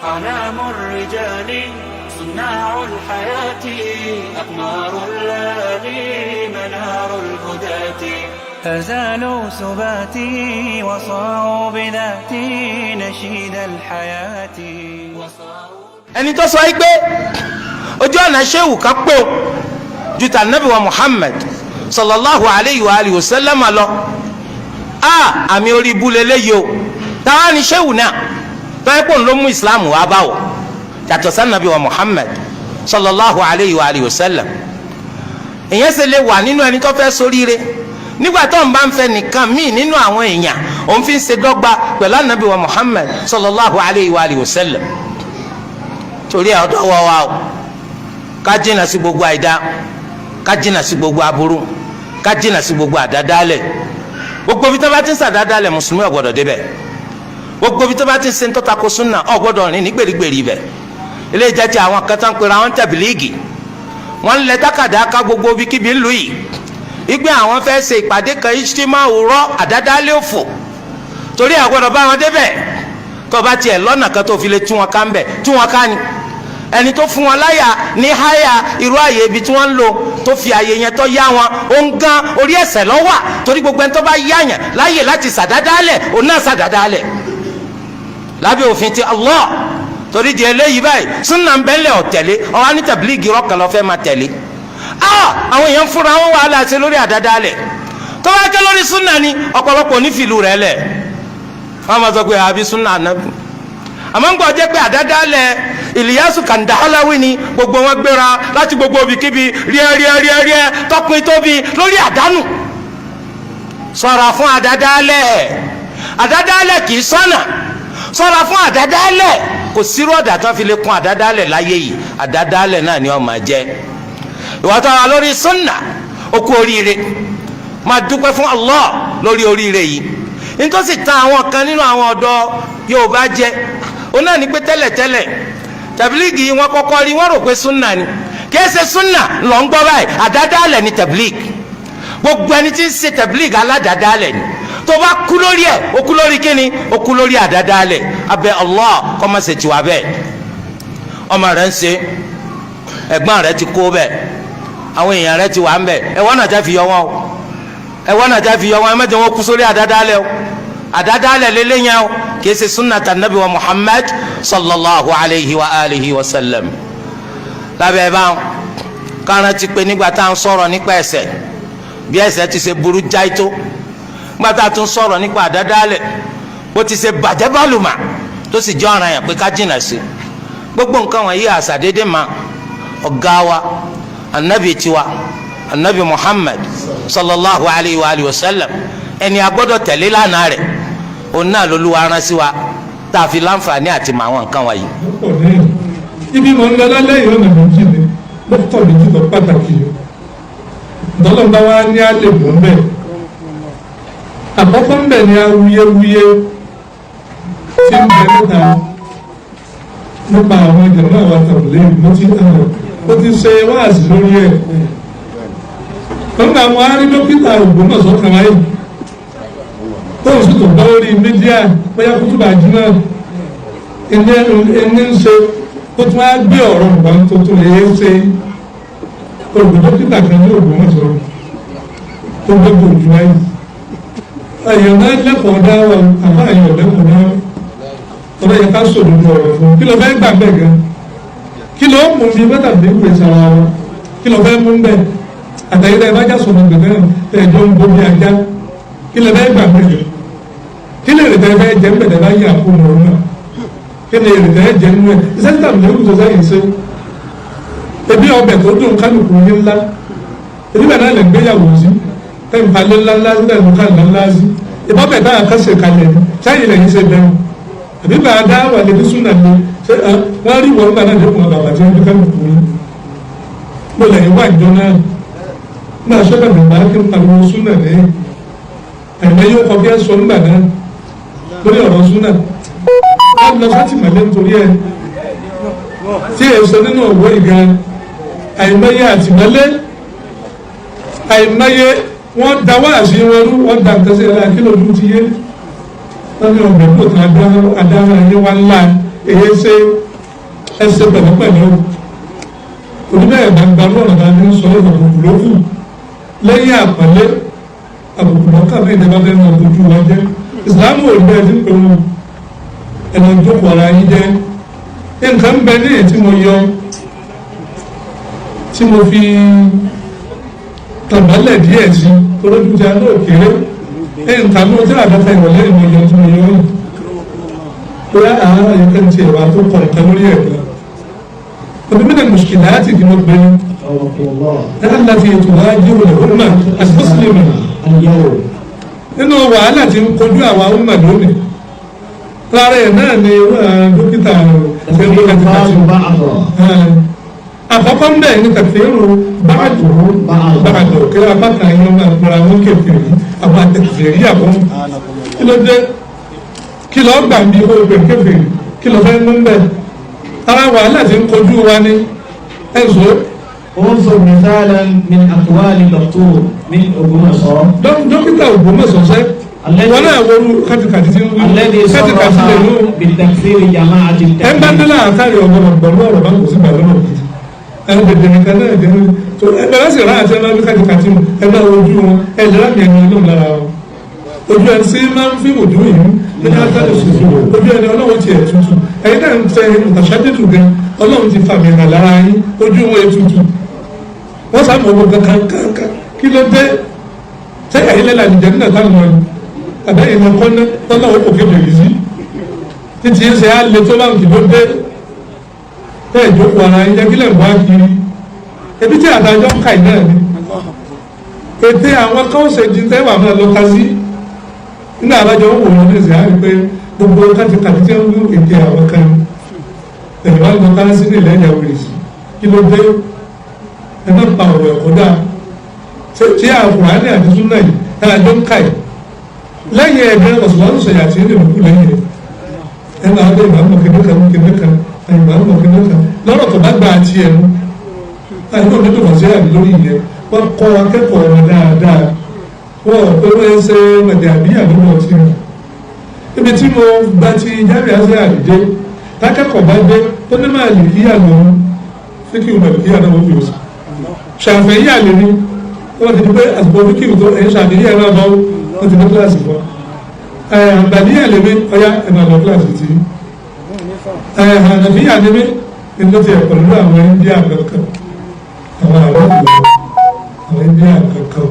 أعلام الرجال صناع الحياة أقمار الليالي منار الهداة فزالوا سباتي وصاروا بذاتي نشيد الحياة. ẹni tó sọ yìí pé ojú ọ̀nà ṣéwù kan pò ju ta nabi wa Muhammad sallallahu alayhi wa alihi wa sallam lọ àmì orí ibú lélẹ́yìí o táwa ni ṣéwù náà tọ́yẹ́ pò ń ló mú islam wá báwò yàtọ̀ sí nabi wa Muhammad sallallahu alayhi wa alihi wa sallam. èyàn ṣe lè wà nínú ẹni tó fẹ́ ṣoríire nígbà tó ń bá ń fẹ́ nìkan míì nínú àwọn èèyàn òun fi ń ṣe dọ́gba pẹ̀lú anabi wa Muhammad sallallahu alayhi wa alihi wa sallam. torí ẹ̀ ọ̀dọ̀ wọ́ wa o ká jìnnà sí gbogbo àìdá ká jìnnà sí gbogbo aburú ká jìnnà sí gbogbo àdádálẹ̀ gbogbo bí tó bá ti ń sàdádálẹ̀ mùsùlùmí ò gbọ́dọ̀ débẹ̀ gbogbo bí tó bá ti ń ṣe ń tọ́ta kó súnà ò gbọ́dọ̀ rìn ní gbèrígbèrí bẹ̀ ilé ìjẹ́ ti àwọn kan tó ń pera wọn tẹ̀bílíìgì wọ́n lẹ tákàdá ká gbogbo bí kíbi ń lù yìí igbe àwọn fẹ́ ṣe ìpàdé kan ìṣímà òwúrọ̀ àdádálẹ̀ òfò torí ẹ̀ gbọ́dọ̀ bá wọn débẹ̀ tó bá tiẹ̀ lọ́nà kan tó fi lè tú wọn ká ń bẹ̀ tú wọn ká ni ẹni tó fún wọn láyà ní háyà irú àyè ibi tí wọ́n ń lò tó fi àyè yẹn tó yá wọn ó ń gán orí ẹ̀ṣẹ̀ ló wà torí gbogbo ẹni tó bá yáyàn láyè láti sàdádálẹ̀ òun náà sàdádálẹ̀ lábẹ́ òfin ti Allah torí di eléyìí báyìí súnà ń bẹ́ńlẹ̀ ọ̀tẹ̀lé ọ̀hún ní tàbílíìgì rọ́ọ̀kan lọ́ fẹ́ máa tẹ̀lé àwọn èèyàn fúnra wọn wàhálà ṣe lórí àdádálẹ̀ tó bá ké lórí súnà ni ọ̀pọ̀lọpọ̀ onífìlú rẹ̀ lẹ̀ wọ́n máa sọ pé àbí súnà ànábì àmọ́ ń gbọ́ jẹ́ pé àdádálẹ̀ Ìlíyàsù Kàndáháláwí ni gbogbo wọn gbéra láti gbogbo ibikíbi ríẹ́ tọkùn tóbi lórí àdánù ṣọ́ra fún àdádálẹ̀ kì í ṣọ́nà ṣọ́ra fún àdádálẹ̀ kò sírú ọ̀dà tó fi lè kún àdádálẹ̀ láyé yìí àdádálẹ̀ náà ni ó máa jẹ́ ìwà tó wà lórí sunna ó kú oríire máa dúpẹ́ fún Allah lórí oríire yìí nítòsí tan àwọn kan nínú àwọn ọ̀dọ́ Yorùbá jẹ́ ó náà ní pé tẹ́lẹ̀tẹ́lẹ̀ tàbílíìgì wọn kọ́kọ́ rí wọ́n rò pé sunna ni kìí ṣe sunna lọ ń gbọ́ báyìí àdádálẹ̀ ni tàbílíìgì gbogbo ẹni tí ń ṣe tàbílíìgì aládàádálẹ̀ ni tó bá kú lórí ẹ̀ ó kú lórí kíni ó kú lórí àdádálẹ̀ abẹ́ Allah kọ́ máa ṣe tiwa bẹ́ẹ̀ ọmọ rẹ̀ ń ṣe ẹ̀gbọ́n rẹ̀ ti kó bẹ́ẹ̀ àwọn èèyàn rẹ̀ ti wà ń bẹ̀ ẹ̀wọ́n náà já fi yọ wọn o ẹ̀wọ́n náà já fi yọ wọn ẹ mẹ́jọ wọn kú sórí àdádálẹ̀ o àdádálẹ̀ lélẹ́yìn o kìí ṣe sunnata nabi wa Muhammad sallallahu alayhi wa alihi wa sallam lábẹ́ báwọn kárán ti pé nígbà tá à ń sọ̀rọ̀ nípa ẹ̀ṣẹ̀ bí ẹ̀ṣẹ̀ ti ṣe burú jáì tó nígbà tá a tún sọ̀rọ̀ nípa àdádálẹ̀ bó ti ṣe bàjẹ́ bálùmà tó sì jẹ́ ọ̀ràn yẹn pé ká jìnnà sí gbogbo nǹkan wọ̀nyí àṣà déédéé ma ọ̀gá wa anabi tiwa anabi Muhammad sallallahu alayhi wa alihi wa sallam ẹni a gbọ́dọ̀ tẹ̀lé lánàá rẹ̀ òun náà lÓlúwa rán sí wa tá a fi láǹfààní àti mọ àwọn nǹkan wọ̀nyí. ibi mọ̀ ń lọ lálẹ́ yìí ọ̀nà méjì ni dókítà méjì lọ pàtàkì yìí dọ́lọ́mbà wa ní alẹ́ bò ń bẹ̀ àkọ́kọ́ ń bẹ̀ ní awuyewuye tí ń bẹ níta nípa àwọn ìjọba àwọn àtàwọlé mo ti ṣe wáàsí lórí ẹ̀ nígbà àwọn arí dókítà Ògbómọ̀ṣọ́ kan wáyé tóun sì tó gbọ́ orí mídíà bóyá kútùbà jùlọ ẹni ń ṣe tó tún á gbé ọ̀rọ̀ nǹkan tuntun lè ṣe ògùn dókítà kan ní Ògbómọ̀ṣọ́ tó gbogbo ojú ayé èèyàn náà lẹ́kọ̀ọ́ dá wa àbá èèyàn lẹ́kọ̀ọ́ náà ọ̀rọ̀ yẹn ká sòdodo ọ̀rọ̀ fún kí ló fẹ́ gbà bẹ́ẹ̀ gan kí ló mú mi bẹ́tà bí wíwé sara wa kí ló fẹ́ mú bẹ́ẹ̀ àtàyẹ̀dá ẹ̀ bá já sọ̀rọ̀ gbẹ̀dẹ̀ ẹ̀jọ̀ ń bomi ajá kí ló fẹ́ gbà bẹ́ẹ̀ kí lè rètè fẹ́ jẹ́ mbẹ̀dẹ̀ bá yẹ àpò mọ̀ náà kí lè rètè jẹ́ nínú ẹ̀ iṣẹ́ tàbí lẹ́kùn tó sáyé ṣe ebi ọbẹ̀ tó dùn kálukú ní ńlá ebi bẹ̀ náà lè gbéyàwó sí tẹ́yìn palẹ́ ńláńlá tẹ́yìn kálukú ńlá sí ìbọ̀bẹ̀ náà kásẹ̀ kalẹ̀ ní sáyé lẹ́yìn ṣe bẹ́ẹ̀ àbí bá a dá wà lè fi súnà ní ṣé wọ́n rí wọn gbà náà dẹ́kun bàbá tí wọ́n fi kálukú ní mo lẹ́yìn wá ìjọ náà náà sọ́dọ̀ bàbá kí n pariwo súnà ní ẹ̀mẹ́ yóò kọ́ bí ẹ sọ nígbà náà lórí ọ̀rọ̀ súnà wọ́n lọ sátì mọ̀lẹ́ nítorí ẹ̀ tí èso nínú òwò ìga àìmọye àtìmọ́lé àìmọye wọ́n da wáàsí wọn rú wọ́n da nǹkan sí ẹ̀rọ àkílò ojú ti yé wọ́n ní ọbẹ̀ tó tán adáhùn ẹni wá ńlá èyí ṣe ẹsẹ̀ pẹ̀lẹ́pẹ̀lẹ́ o oníbẹ̀rẹ̀ gbangba lọ́rọ̀ náà ní sọ àbùkù lókù lẹ́yìn àpẹẹlẹ àbùkù lọ́kà bẹ́ẹ̀ ní bá fẹ́ máa bójú wa jẹ́ ìsìlámù ò bẹ́ẹ̀ tí ń pè wọn ẹ̀nà ìjókòó ara yín jẹ́ nǹkan bẹ ní èyí tí mo yọ tí mo fi tàbálẹ̀ díẹ̀ sí olójú tí a náà kéré nǹkan náà tí àdáta ìrọ̀lẹ́ ìmọ̀ yọ tí mo yọ yìí bóyá àwọn àyíká ti ẹ̀wà tó kọ̀ nǹkan lórí ẹ̀dá ومن المشكلات في مقبل التي تواجه الأمة المسلمة اليوم nínú wàhálà tí ń kojú àwa ọmọ lónìí lára ẹ̀ náà ni dókítà àkọ́kọ́ ń bẹ̀ ní kàfíìrù báàdù kí apá kan yín máa gbọ́ra wọn kẹfìrí àwọn àtẹ̀kẹ̀fìrí àbọ̀ kí ló dé kí lọ́ọ́ gbà bí ó gbẹ̀ kẹfìrí kí lọ́ọ́ fẹ́ mú bẹ́ẹ̀ ara wàhálà tí ń kojú wa ní ẹ̀sọ́. انظر مثالا من اقوال الدكتور من Ògbómọ̀ṣọ́. dókítà Ògbómọ̀ṣọ́ sẹ́ wọn náà wọlú kàtìkàtì tí ń wú kàtìkàtì lè mú. بالتكفير جماعة التكفير. ẹ bá délé àkárí ọgbọ́n ọgbọ́n ọ̀rọ̀ bá kò sí gbàgbọ́ náà kìtì ẹ bẹ̀rẹ̀ nìkan náà dé tó ẹ bẹ̀rẹ̀ sì rà àti ẹ máa bí kàtìkàtì mu ẹ máa wojú wọn ẹ lè rámi ẹni ọlọ́run lára wọn ojú ẹni sí máa ń fi ojú yìí ní átàlẹ̀ ṣoṣo ojú ẹni ọlọ́run ti ẹ̀ tutù ẹ̀yin náà ń tẹ ìtàṣádẹ́tù gan ọlọ́run ti fàmì hàn lára yín ojú wọn ẹ̀ tutù wọ́n sá mọ̀ owó kankan kí ló dé ṣé ẹ̀yin lẹ́la nìjẹ́ nínú ẹ̀ka lọ́wọ́ ni àbẹ́yìn náà kọ́ ná tọ́lọ́wọ́ kò kébè yìí sí títí ẹsẹ̀ á lè tó láǹkì ló dé bẹ́ẹ̀ jókòó ara yín jẹ́ kílẹ̀ wá kiri ebi tí àtàjọ́ ń kà yín náà ni ètè àwọn kọ́ọ̀sẹ̀ jí tẹ́wà máa lọ ká sí nígbà àbájọ ń wò wọn ní ìsìn àárín pé gbogbo kàtìkàtì tí wọ́n ń ètè àwọn kan ẹ̀yìn wá lọ ká sí ní ilẹ̀ ìyàwó rẹ̀ kí ló dé ẹ má pa ọ̀rọ̀ ẹ̀kọ́ dáa tí àkùránì àti súnà yìí àjọ ń kà yìí lẹ́yìn ẹ̀dẹ́ ọ̀sùnwọ́n sọ̀yà tí ó lè mú lẹ́yìn rẹ̀ ẹ máa bẹ ìmọ̀ kìnnìkan kìnnìkan ìmọ̀ kìnnìkan lọ́rọ̀ tó bá gba àti ẹ̀mú àìmọ̀ nínú ọ̀sẹ̀ àbí lórí ìyẹn wọ́n kọ́ akẹ́kọ̀ọ́ wọn dáadáa wọ́n pé wọ́n ṣe mọ̀dẹ̀ àbí àdúgbò tí wọn ibi tí mo gba ti jáde àṣẹ àdìdé lákẹ́kọ̀ọ́ bá dé tó ní máa lè kíyà lòun fíkì wọn lè kíyà náà wọ́n fi òsì ṣàfẹ́ yà lè ní wọ́n ti di pé àsìkò fíkì tó ẹ̀yìn ṣàfihàn ẹ̀rọ ọ̀bọ̀ wọ́n ti ní kíláàsì fún àgbàdíyà lè mi ọ̀yá ẹ̀rọ ọ̀bọ̀ kíláàsì tí ànàfíyà lè mi ní ló ti ẹ̀ pẹ̀lú àwọn India kankan àwọn àwọn India kankan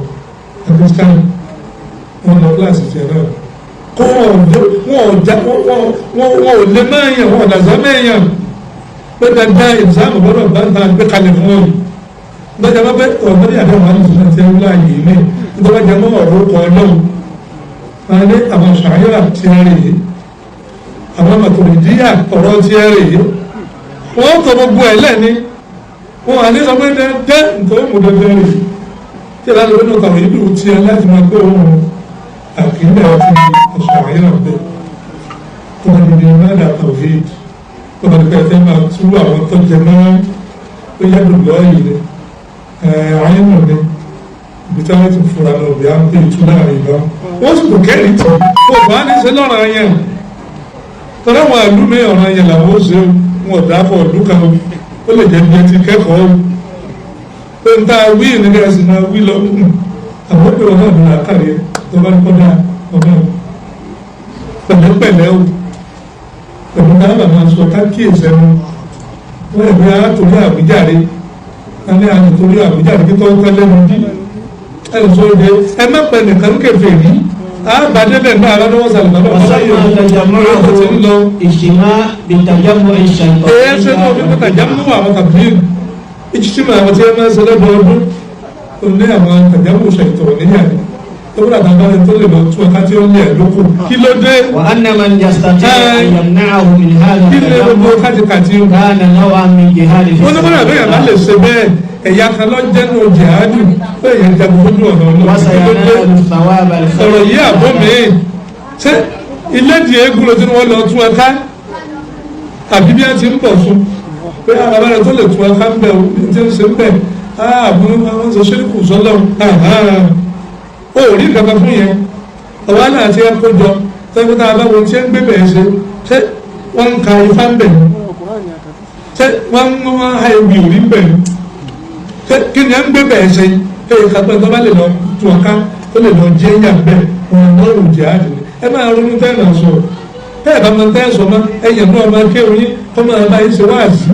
pakistan wọn lọ kíláàsì tiẹ̀ náà kó wọn ò lè máa yàn wọn ọ̀dàzọ́ mẹ́yàn pé dandan ìsáàmù gbọ́dọ̀ bá ń ta gbé kalẹ̀ fún wọn lọ́jà bá bẹ́ ọ̀gbọ́dọ̀ yàtọ̀ wọn ní ìṣúná tí wọn láàyè ilé nítorí wọn jẹ mọ́ ọ̀rọ̀ ọkọ̀ ọlọ́run wọn ní àwọn ṣàyẹ̀wò tí wọn rè é àwọn màtòrìdíyà ọ̀rọ̀ tí wọn rè é wọn kọ gbogbo ẹ̀ lẹ́ni wọn wà ní sọ pé dẹ́ nítorí mo dandan rè é tí ẹ láti wọnú tàwọn ìlú tí ẹ láti máa gbé ohun àkíńdà àti ṣàyẹ̀wò bẹ́ẹ̀ tó wọn ní mẹ́ta tawhid tó wọn ní pẹ́ẹ́tẹ́ máa tú àwọn tó jẹ mọ́ ó yẹ dùgbọ́ yìí ni àyẹ̀wò ni ibi tí wọ́n ti fura lọ bí i àwọn ìtú láàrin ìbá wọ́n sì kò kẹ́rì tó kó bá ní sí lọ́rọ̀ yẹn tọ́lá wọn àlú mi ọ̀rọ̀ yẹn làwọn ó ṣe wọn ò dáàbọ̀ ọdún kan ó lè jẹ́ bí ẹ ti kẹ́kọ̀ọ́ pé n ta wí ní ká sì máa wí lọ àwọn pé wọn náà ní àkàrí ẹ tó bá ní kọ́dá ọ̀gá pẹ̀lẹ́pẹ̀lẹ́ o pẹ̀lú dáàbà máa sọ ká kíyèsí ẹnu wọ́n ẹ̀mí àtòrí àwíjàre ẹni àtòrí àwíjàre kí tó ń tẹ́lẹ̀ ní bí ẹni sọ de ẹ má pẹ́ nìkan kẹfẹ́ rí àbádẹ́bẹ̀ náà aládọ́wọ́ sàlùmọ́ náà wọ́n sáyé ọ̀rọ̀ ti ń lọ. ìṣìmá bìtàjámọ́ ìṣàìtọ́. ẹ ṣe náà bí bìtàjámọ́ àwọn tàbí ìṣìmọ̀ àwọn tí ẹ máa ń ṣe lọ́dọọdún ó ní àwọn tàjámọ́ ìṣàìtọ́ níyàní tọ́wọ́n àtàwọn ẹni tó lè lọ tún ọ̀ká tí ó ń lé ẹ̀ lóko kí ló dé. wà á nàmà ń jàsítà tí àyàm náà hù mí hàlà. kí lè gbogbo kátikàti. káàna náà wà mí jihadi fi. wọ́n ní wọ́n àbẹ́yà má lè ṣe bẹ́ẹ̀ ẹ̀yà kan lọ jẹ́nu jihadi bẹ́ẹ̀ yẹn jagun fojú ọ̀nà wọ́n sàyà náà lù fàwọn abalẹ̀. ọ̀rọ̀ yìí àbọ̀ mi ṣé ilé di eégún ló ti ní wọ́n lọ tún ẹ̀ká àbí bí wọ́n ti ń bọ̀ fún pé àbábẹ́rẹ́ tó lè tún ẹ̀ká ń bẹ̀ ti ń ṣe ń bẹ̀ ààbùn àwọn ṣe ṣíríkù sọ́lọ́ ó rí kankan fún yẹn ọ̀wá náà ti ẹ̀ kó jọ tẹ́gbẹ́ tá a bá wọn tí ń gbé bẹ̀ẹ́ ṣe wọ́n ń ka ifá ń bẹ̀ ṣe wọ́n ń ha ewì òrí ń bẹ̀ ṣe kí ni ẹ ń gbé bẹ̀ẹ́ ṣe kápẹ́ tó bá lè lọ tún ọ̀ká tó lè lọ jẹ́ yà bẹ́ẹ̀ wọn lọ́rùn jẹ́ àdìní ẹ máa ronú tẹ́lẹ̀ sọ bẹ́ẹ̀ bá máa tẹ́ sọ mọ́ ẹ̀yẹ̀ náà máa kéwòn yín kọ́ máa bá yín ṣe wáàsí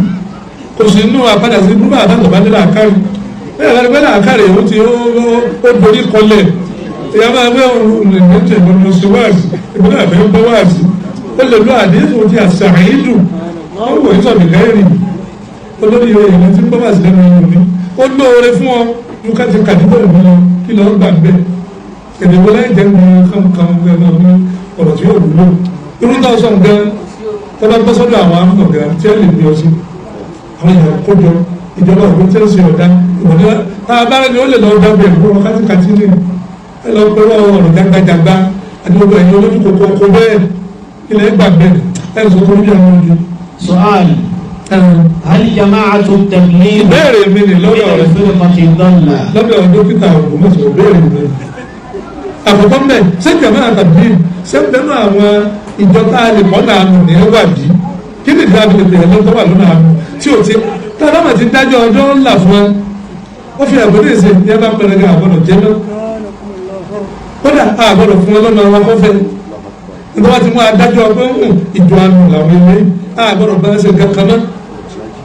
kò sí inú àpadà sí inú àbátọ̀ bá nílò àkárí bẹ́ẹ̀ bá nílò àkárí ó ti ó dorí kọlẹ̀ ìyá máa bẹ́ ọ̀rùn ìgbọ̀nà sí wáàsí ìgbọ̀nà àbẹ́ ń bọ́ wáàsí ó lè lo àdéhùn ti àṣàyídù wọ́n wò ní sọ̀bì kẹ́rì olórí ìròyìn tí ń bọ́ wáàsí lẹ́nu ìlú ní ó lóore fún ọ ju ká ti kàdúgbò ìlú lọ kí lọ́ọ́ gbà bẹ́ẹ̀ èdèwọ́ láì jẹ́ ní kánkan gbẹ́nà ní ọ̀rọ̀ tí yóò wúlò irú tó sọ nǹkan tó bá gbọ́ sọ́dọ̀ àwọn amúnàgà tí ó lè ní ọ sí àwọn èèyàn kójọ ìjọba òkú tí ó sì ọ̀dá ìwọ̀nìyà abára ni ó lè lọ dá bẹ̀rẹ̀ fún wákàtí ní ẹ lọ pẹ̀lú ọ̀rọ̀ jágbajàgba àti gbogbo ẹ̀yìn olójú kòkó bẹ́ẹ̀ ilẹ̀ gbà bẹ́ẹ̀ ẹ̀ sọ tó bí àwọn ojú. سؤال هل جماعة التبليغ ìbéèrè mi ni lọ́dọ̀ rẹ̀ فرقة ضالة lọ́dọ̀ dókítà ògbómọ̀ṣọ́ ìbéèrè mi àkọ́kọ́ mẹ́ ṣé jàmáà tàbí ṣé bẹ́ẹ̀ àwọn ìjọ tá a lè mọ́ náà nù ní ẹwàdí kí ni ìdá àbílẹ̀ bẹ̀rẹ̀ lọ́tọ́ wà lọ́nà àmú tí ò ti tá a dámà ti dájọ́ ọjọ́ ńlá fún wa wọ́n fi àgbọ̀dọ̀ ìṣe ní ẹbá pẹ̀lẹ́ àgbọ̀dọ̀ jẹ́ náà kódà àgbọ̀dọ̀ fún wọn lọ́nà àwọn afọ́fẹ́ nígbà wọ́n ti mú adájọ́ pé ìjọ àánú làwọn ilé àgbọ̀dọ̀ bá ẹsẹ̀ kankan náà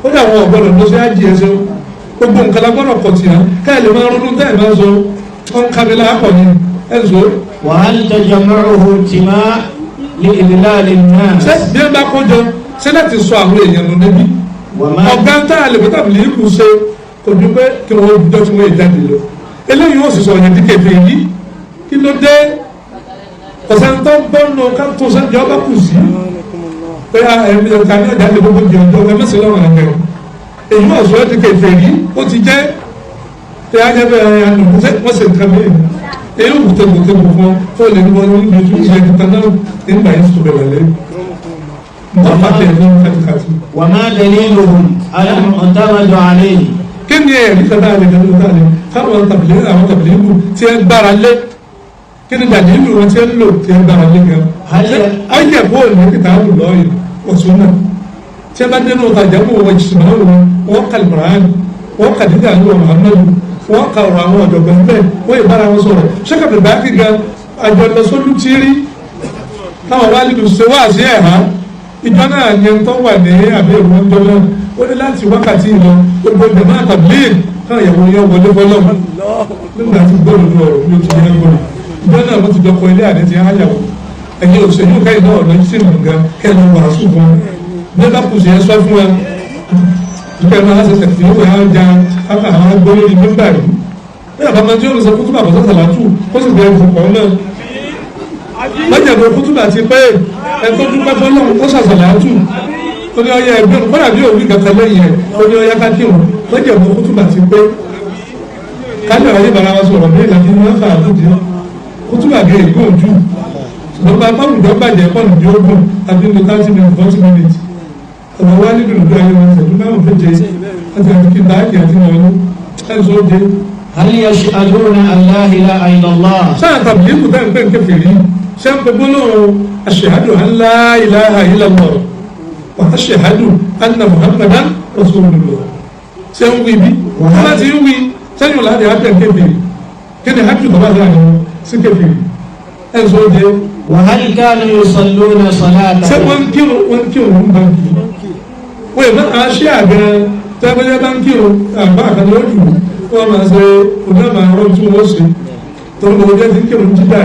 kódà wọn ọ̀gbọ̀dọ̀ lọ sí àjì ẹsẹ̀ gbogbo nǹkan lágbọ́dọ̀ kọ̀ tì hàn káyọ̀ lè máa ronú táyì máa sọ wọn kábílà àpọ̀ ni ẹ̀sọ́. وهل تجمعه اجتماع لإذلال الناس ṣé bí ẹ bá kójọ ṣé láti sọ àwọn èèyàn nù níbí ọ̀gá tá a lè fi tàbí lè kú ṣe kò ju pé kí wọ́n jọ tí wọ́n jáde lọ eléyìí ó sì sọ ọ̀yàn díkẹ̀ fẹ́ yìí kí ló dé ọ̀sán tó gbọ́nù ká tó sẹ́ńdì ọba kù sí pé ẹ̀mí ọ̀gá ní ọjà lè gbogbo di ọjọ́ ẹ̀mẹ́sì lọ́wọ́ ẹ̀kẹ́ èyí wọ́n sọ díkẹ̀ fẹ́ yìí ó ti jẹ́ pé ajẹ́bẹ̀ wọ́n sì nǹkan mìíràn èyí wù tẹ́gbọ̀tẹ́gbọ̀ fún ọ lè ní wọn ní ojú ìṣẹ́ ìtàn náà nígbà yìí tó bẹ̀rẹ̀ lẹ́yìn وما دليلهم المعتمد عليه kí ni ẹ̀rí kan dáa lè dẹ̀rù dáa lè káwọn tàbílẹ̀ àwọn tàbílẹ̀ tí ẹ gbára lé kí ni dàdílù wọn tí ẹ lò tí ẹ gbára lé gan ayé ẹ̀kọ́ ní kíkà á lò lọ́yìn ọ̀tún náà tí ẹ bá dénú ọ̀tajà mú wọn jù náà wọn kà Al-Qur'an wọn kà dídà ní wọn Muhammadu wọn kà ọ̀rọ̀ àwọn ọ̀jọ̀gbọ́n bẹ́ẹ̀ wọ́n yìí bára wọn sọ̀rọ̀ ṣẹ́kàtà bá kí gan àjọlọsọ́lù tí rí táwọn wá lílu ṣe wá sí ẹ̀há ìjọ náà ni ẹni tó wà ní àbí ìwọ ń jọlọ ó ní láti wákàtí ìlọ gbogbo ìjọba àtàbílẹ̀ káwọn ìyàwó yẹn wọlé fọlọ́ nígbà tí gbọ́dọ̀ ní ọ̀rọ̀ ní oṣù yẹn gbọ́dọ̀ ìjọ náà wọ́n ti jọ kọ ilé àdé ti háyàwó ẹ̀yin òṣèlú káyìn náà ọ̀nà sí nǹkan kẹ́nu wàásù fún bí bá kù sí ẹ sọ fún ẹ ìpẹ́ máa ṣe ṣẹ̀tì ó yà á ja àwọn agbóyè ní nígbà yìí bí àbámọ́ tí ó lè sọ kútùbà bọ̀ sọ́sàlátù ó sì bẹ̀rẹ̀ ìfọ̀kọ̀ náà lọ́jàgbọ́ kútùbà ti pé ẹ̀kọ́ dúpẹ́ fọ́lọ́run ó ṣàṣàlátù ó ní ọyá ẹgbẹ́ kọ́nà bí òwú kàkà lẹ́yìn ẹ̀ ó ní ọyá kákìrún lọ́jàgbọ́ kútùbà ti pé kájọ ayé bàrà wa sọ̀rọ̀ bí ìlànà ìlú wọn fà á lóde kútùbà gé ègbón jù ṣùgbọ́n bá pọ́nùjọ bàjẹ́ pọ́nùjọ ogun àbí ní 30 minutes 40 minutes ọ̀rọ̀ wá ní dùnú ayé wọn ṣẹ̀dún náà fẹ́ jẹ́ àti àti báàgì àti nàánú ẹ̀sọ́ dé. هل يشهدون أن لا إله إلا الله sáà tàbí ìlú bẹ́ẹ̀ pé nǹkan fèrè ṣé ń gbogbo náà ashhadu an la ilaha illallah wa ashhadu anna muhammadan rasulullah ṣé ń wí bí wọ́n bá ti ń wí sẹ́yìn láti àbẹ̀ kébèrè kí ni hajj bàbá rẹ̀ àwọn sí kébèrè ẹ̀sọ́ dé. وهل كانوا يصلون صلاة ṣé wọ́n ń kírun bá ń kí wọ́n yẹ máa ṣe àgbẹ̀ tẹ́gbẹ́jẹ́ bá ń kírun àbá àkàndé lójú wọ́n máa ṣe onímọ̀ àwọn tí wọ́n ṣe tó ń gbogbo jẹ́ ti kírun jíjà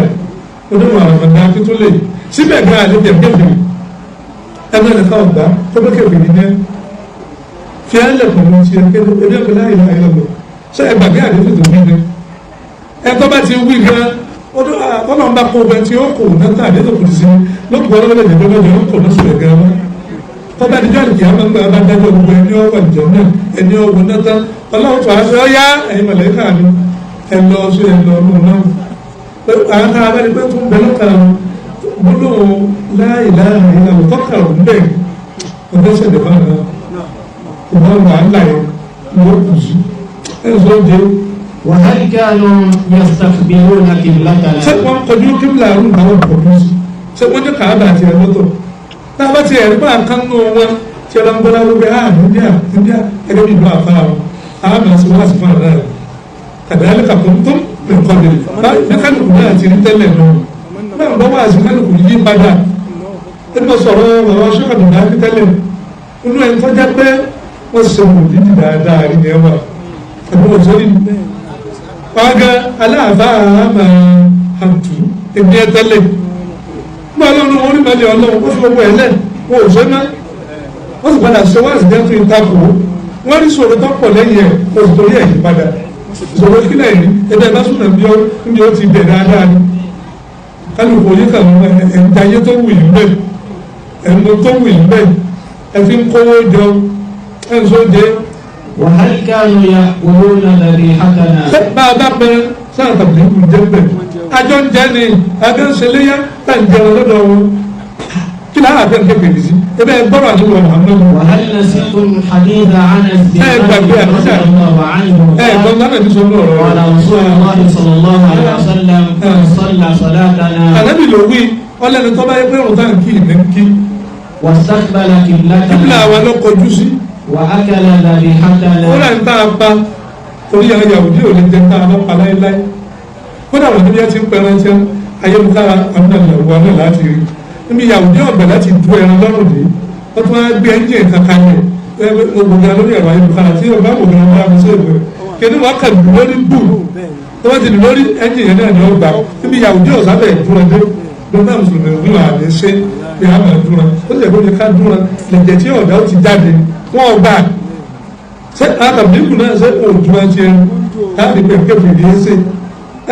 onímọ̀ àwọn ọ̀dà kí tó lè síbẹ̀ gan àlejò kébìrì ẹgbẹ́ nìka ọ̀gbá tó bẹ́ kébìrì ní fi ẹ́lẹ̀ pẹ̀lú ti ẹgbẹ́ ẹgbẹ́ láyé láyé lọ́gbọ̀ ṣé ẹgbàgbé àdéhùn tó bí ní ẹtọ́ bá ti wí gan ọlọ́run bá kó ọbẹ̀ tí ó kò náà àdéhùn kò sí lókùn ọlọ́run lè jẹ́ lọ́jọ́ ó kò náà sọ̀rọ̀ gan wọn tọ́ba àdìjọ́ àdìjọ́ àwọn ọmọ bá dájọ́ gbogbo ẹni ọwọ́ àdìjọ́ náà ẹni ọwọ́ náà tán ọlọ́run tó aṣọ ọyá ẹ̀yin mọ̀lẹ́kà ni ẹ lọ sí ẹ lọ ọdún náà àwọn kan abẹ́ni pé tó ń bẹ lọ́kàn gbólóhùn láì láàrin ìlànà tọ́kà ń bẹ̀ ọdún ṣẹ̀dẹ̀ fún àwọn ọmọ wàhálà yẹn ló kù sí ẹ̀ ń sọ jẹ́. وهل كانوا يستقبلون قبلتنا ṣé wọ́n kọjú kíbla àrùn àwọn ọ̀pọ̀ sí ṣé wọ́n ní kàábà àti ẹ̀ lọ́tọ̀ tá a bá ti ẹ̀rí bá nǹkan nù wọn tí ẹ bá ń gbọ́dá lórí India ẹgbẹ́ mi bá fa wọn àwọn àmì àti wọn àti fún àná rẹ̀ tàbí alẹ́ka tó ń tó nǹkan lè mẹkáníkù náà ti rí tẹ́lẹ̀ náà náà bọ́ wá sí mẹkáníkù yí padà ẹni mo sọ̀rọ̀ ọ̀rọ̀ ṣọ́kàdù náà rí tẹ́lẹ̀ inú ẹni tó jẹ́ pé wọ́n ṣe mọ̀ dídì dáadáa rí ni ẹ wà ẹ̀bùn òṣèré wọn gẹ aláàbá àmà àtù ẹni ẹ tẹ́lẹ̀ nígbà ọlọ́run wọn rí mẹ́lẹ̀ ọlọ́run ó fi gbogbo ẹ̀ lẹ̀ wọn ò ṣe ná wọ́n sì padà ṣe wá sí jẹ́ fún ìtakò wọ́n rí sọ̀rọ̀ tó pọ̀ lẹ́yìn ẹ̀ kò sì torí ẹ̀ yí padà ìṣòro kílẹ̀ ní ẹgbẹ́ bá súnà bí ó ti bẹ̀ dáadáa ní kálùkù yìí kàn ẹ̀ǹda ayé tó wù yìí bẹ́ẹ̀ ẹ̀ǹda tó wù yìí bẹ́ẹ̀ ẹ fi ń kówó jọ ẹ̀ ń sọ jẹ́. وهل كانوا يأكلون ذبيحتنا؟ bá a bá pẹ́ sáà tàbí kù jẹ́ bẹ́ẹ̀ àjọ ń jẹ́ ni àjọ ń ṣẹlẹ́yà tá à ń jẹun lọ́dọ̀ wọn kí lára àfẹ́ nǹkan pèmí sí ebe gbọ́dọ̀ àti wọn Muhammadu. وهل نسيتم حديث أنس بن مالك رضي الله عنه قال رسول الله صلى الله عليه وسلم صلى صلاتنا Ànábì ló wí ọlẹ́ni tó bá yẹ pé òun tá à ń kí ìlú ń kí. واستقبل قبلتنا kíbla àwọn ló kọjú sí. وأكل ذبيحتنا. ó rà ń tá a pa torí àwọn Yahudi ò lè jẹ tá a bá pa láéláé kódà wọn níbi ẹ ti ń pẹran tí ayélujára àwọn ìyàwó náà láti rí níbi Yahudi ọ̀bẹ láti du ẹran lọ́rùn dé wọ́n tún wá gbé ẹ́ńjìn kankan yẹn gbogbo lórí ẹ̀rọ ayélujára tí ọba gbogbo ọba mi sọ ìwé kí ni wọ́n kà lù lórí bù tó wọ́n ti lù lórí ẹ́ńjìn yẹn náà ni ó gbà níbi Yahudi ọ̀sábẹ̀ dúró dé lọ́nà mùsùlùmí ìlú àdé ṣe bí a máa dúró ó sì yẹ kó lè ká dúró lẹ̀jẹ̀ tí ọ̀dà ó ti jáde wọ́n gbà ṣé àtàbíkù náà ṣe òòtú ẹ ti ẹnu láti pè kéfì ní ẹsẹ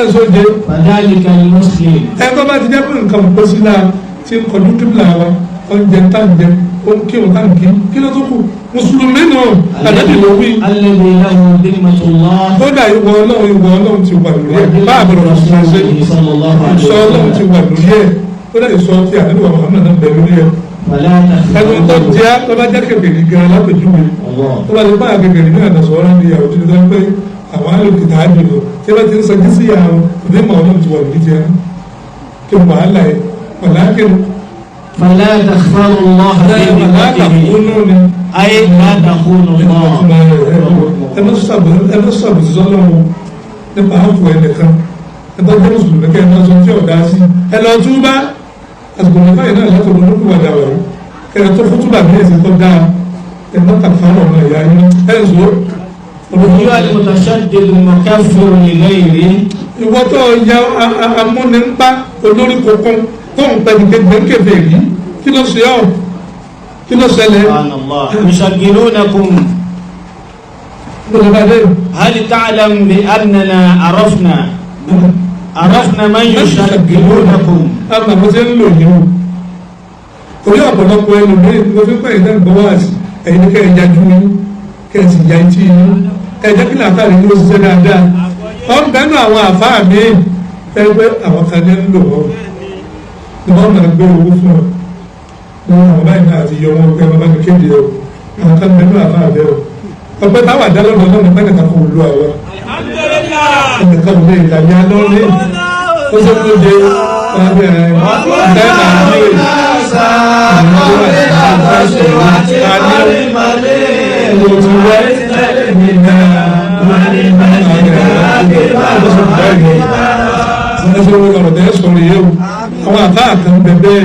ẹ sọ jẹ. فذلك المسلم. ẹ tó bá ti jẹ́ pé nǹkan kó sí náà tí ń kọjú kíbla wa oúnjẹ tá ń jẹ ohun kí òun tá ń kí ló tó kù mùsùlùmí nù àdájì ló wí. الذي له ذمة الله. kódà ìwọ ọlọ́run ti wà lórí ẹ̀ bá àbúrò mùsùlùmí ṣe ìṣọ ọlọ́run ti wà lórí ẹ̀ kódà ìṣọ ti àdúgbò Muhammad náà bẹ̀ lórí ẹ̀. ẹni tó jẹ́ tó bá jẹ́ kèfèrí gan lápèjúwe tó bá ti bá kèfèrí náà lọ sọ̀rọ̀ ní ìyàwó tó ti sọ pé àwọn alòkìtà á dùn tí wọ́n ti ń sọ jí sí àwọn ìdí ìmọ̀ ọlọ́run ti wà lórí jẹ́ kí wàhálà ẹ̀ ولكن فلا تخفروا الله في ذمته أي لا تخونوا الله. ẹ má sàbò sí sọ́lọ́run nípa àpò ẹnìkan ẹ bá jẹ́ mùsùlùmí kẹ́ ẹ má sọ tí ọ̀dá sí ẹ lọ túbá àsìkò nípa yìí náà látọ̀ lọ́dún kúwà dà wà kẹ́ ẹ tó fún túbà bí ẹ̀sìn tó dáa ẹ má tàfàrọ̀ ọmọ ìyá yín ẹ ń sọ. أيها المتشدد المكفر لغيره. ìwọ tó ya amúnipá olórí kọ̀ọ̀kan tó ń pẹ́ gbẹ̀gbẹ̀kẹ̀fẹ̀ yìí kí ló ṣe ọ́ kí ló ṣẹlẹ̀. يشغلونكم. هل تعلم بأننا عرفنا من يشغلونكم. àmà mo ṣe ń lò yìí o torí ọ̀pọ̀lọpọ̀ ẹlòmíín mo fi pẹ́ ìdá ìgbọ́ wá sí ẹ̀yin ní kẹ́ẹ̀ yájú ní kẹ́ẹ̀ sì ya etí yín ẹ̀jẹ̀ kí làtàrí ní ó ṣiṣẹ́ dáadáa wọ́n bẹ́nu àwọn àfáà míì ẹgbẹ́ àwọn kan ní ń lò wọ́n ni wọ́n máa gbé owó fún ọ wọn àwọn báyìí náà àti yọ wọn pé wọn bá ní kéde o àwọn kan bẹ́nu àfáà bẹ́ẹ̀ o ọpẹ́ táwọn àdálọ́dọ̀ náà nípa nìkan kò lu àwọn ẹnìkan ò lè ìdàgbé alọ́lé ó ṣe kó de ẹgbẹ́ àwọn àfáà kan bẹ̀bẹ̀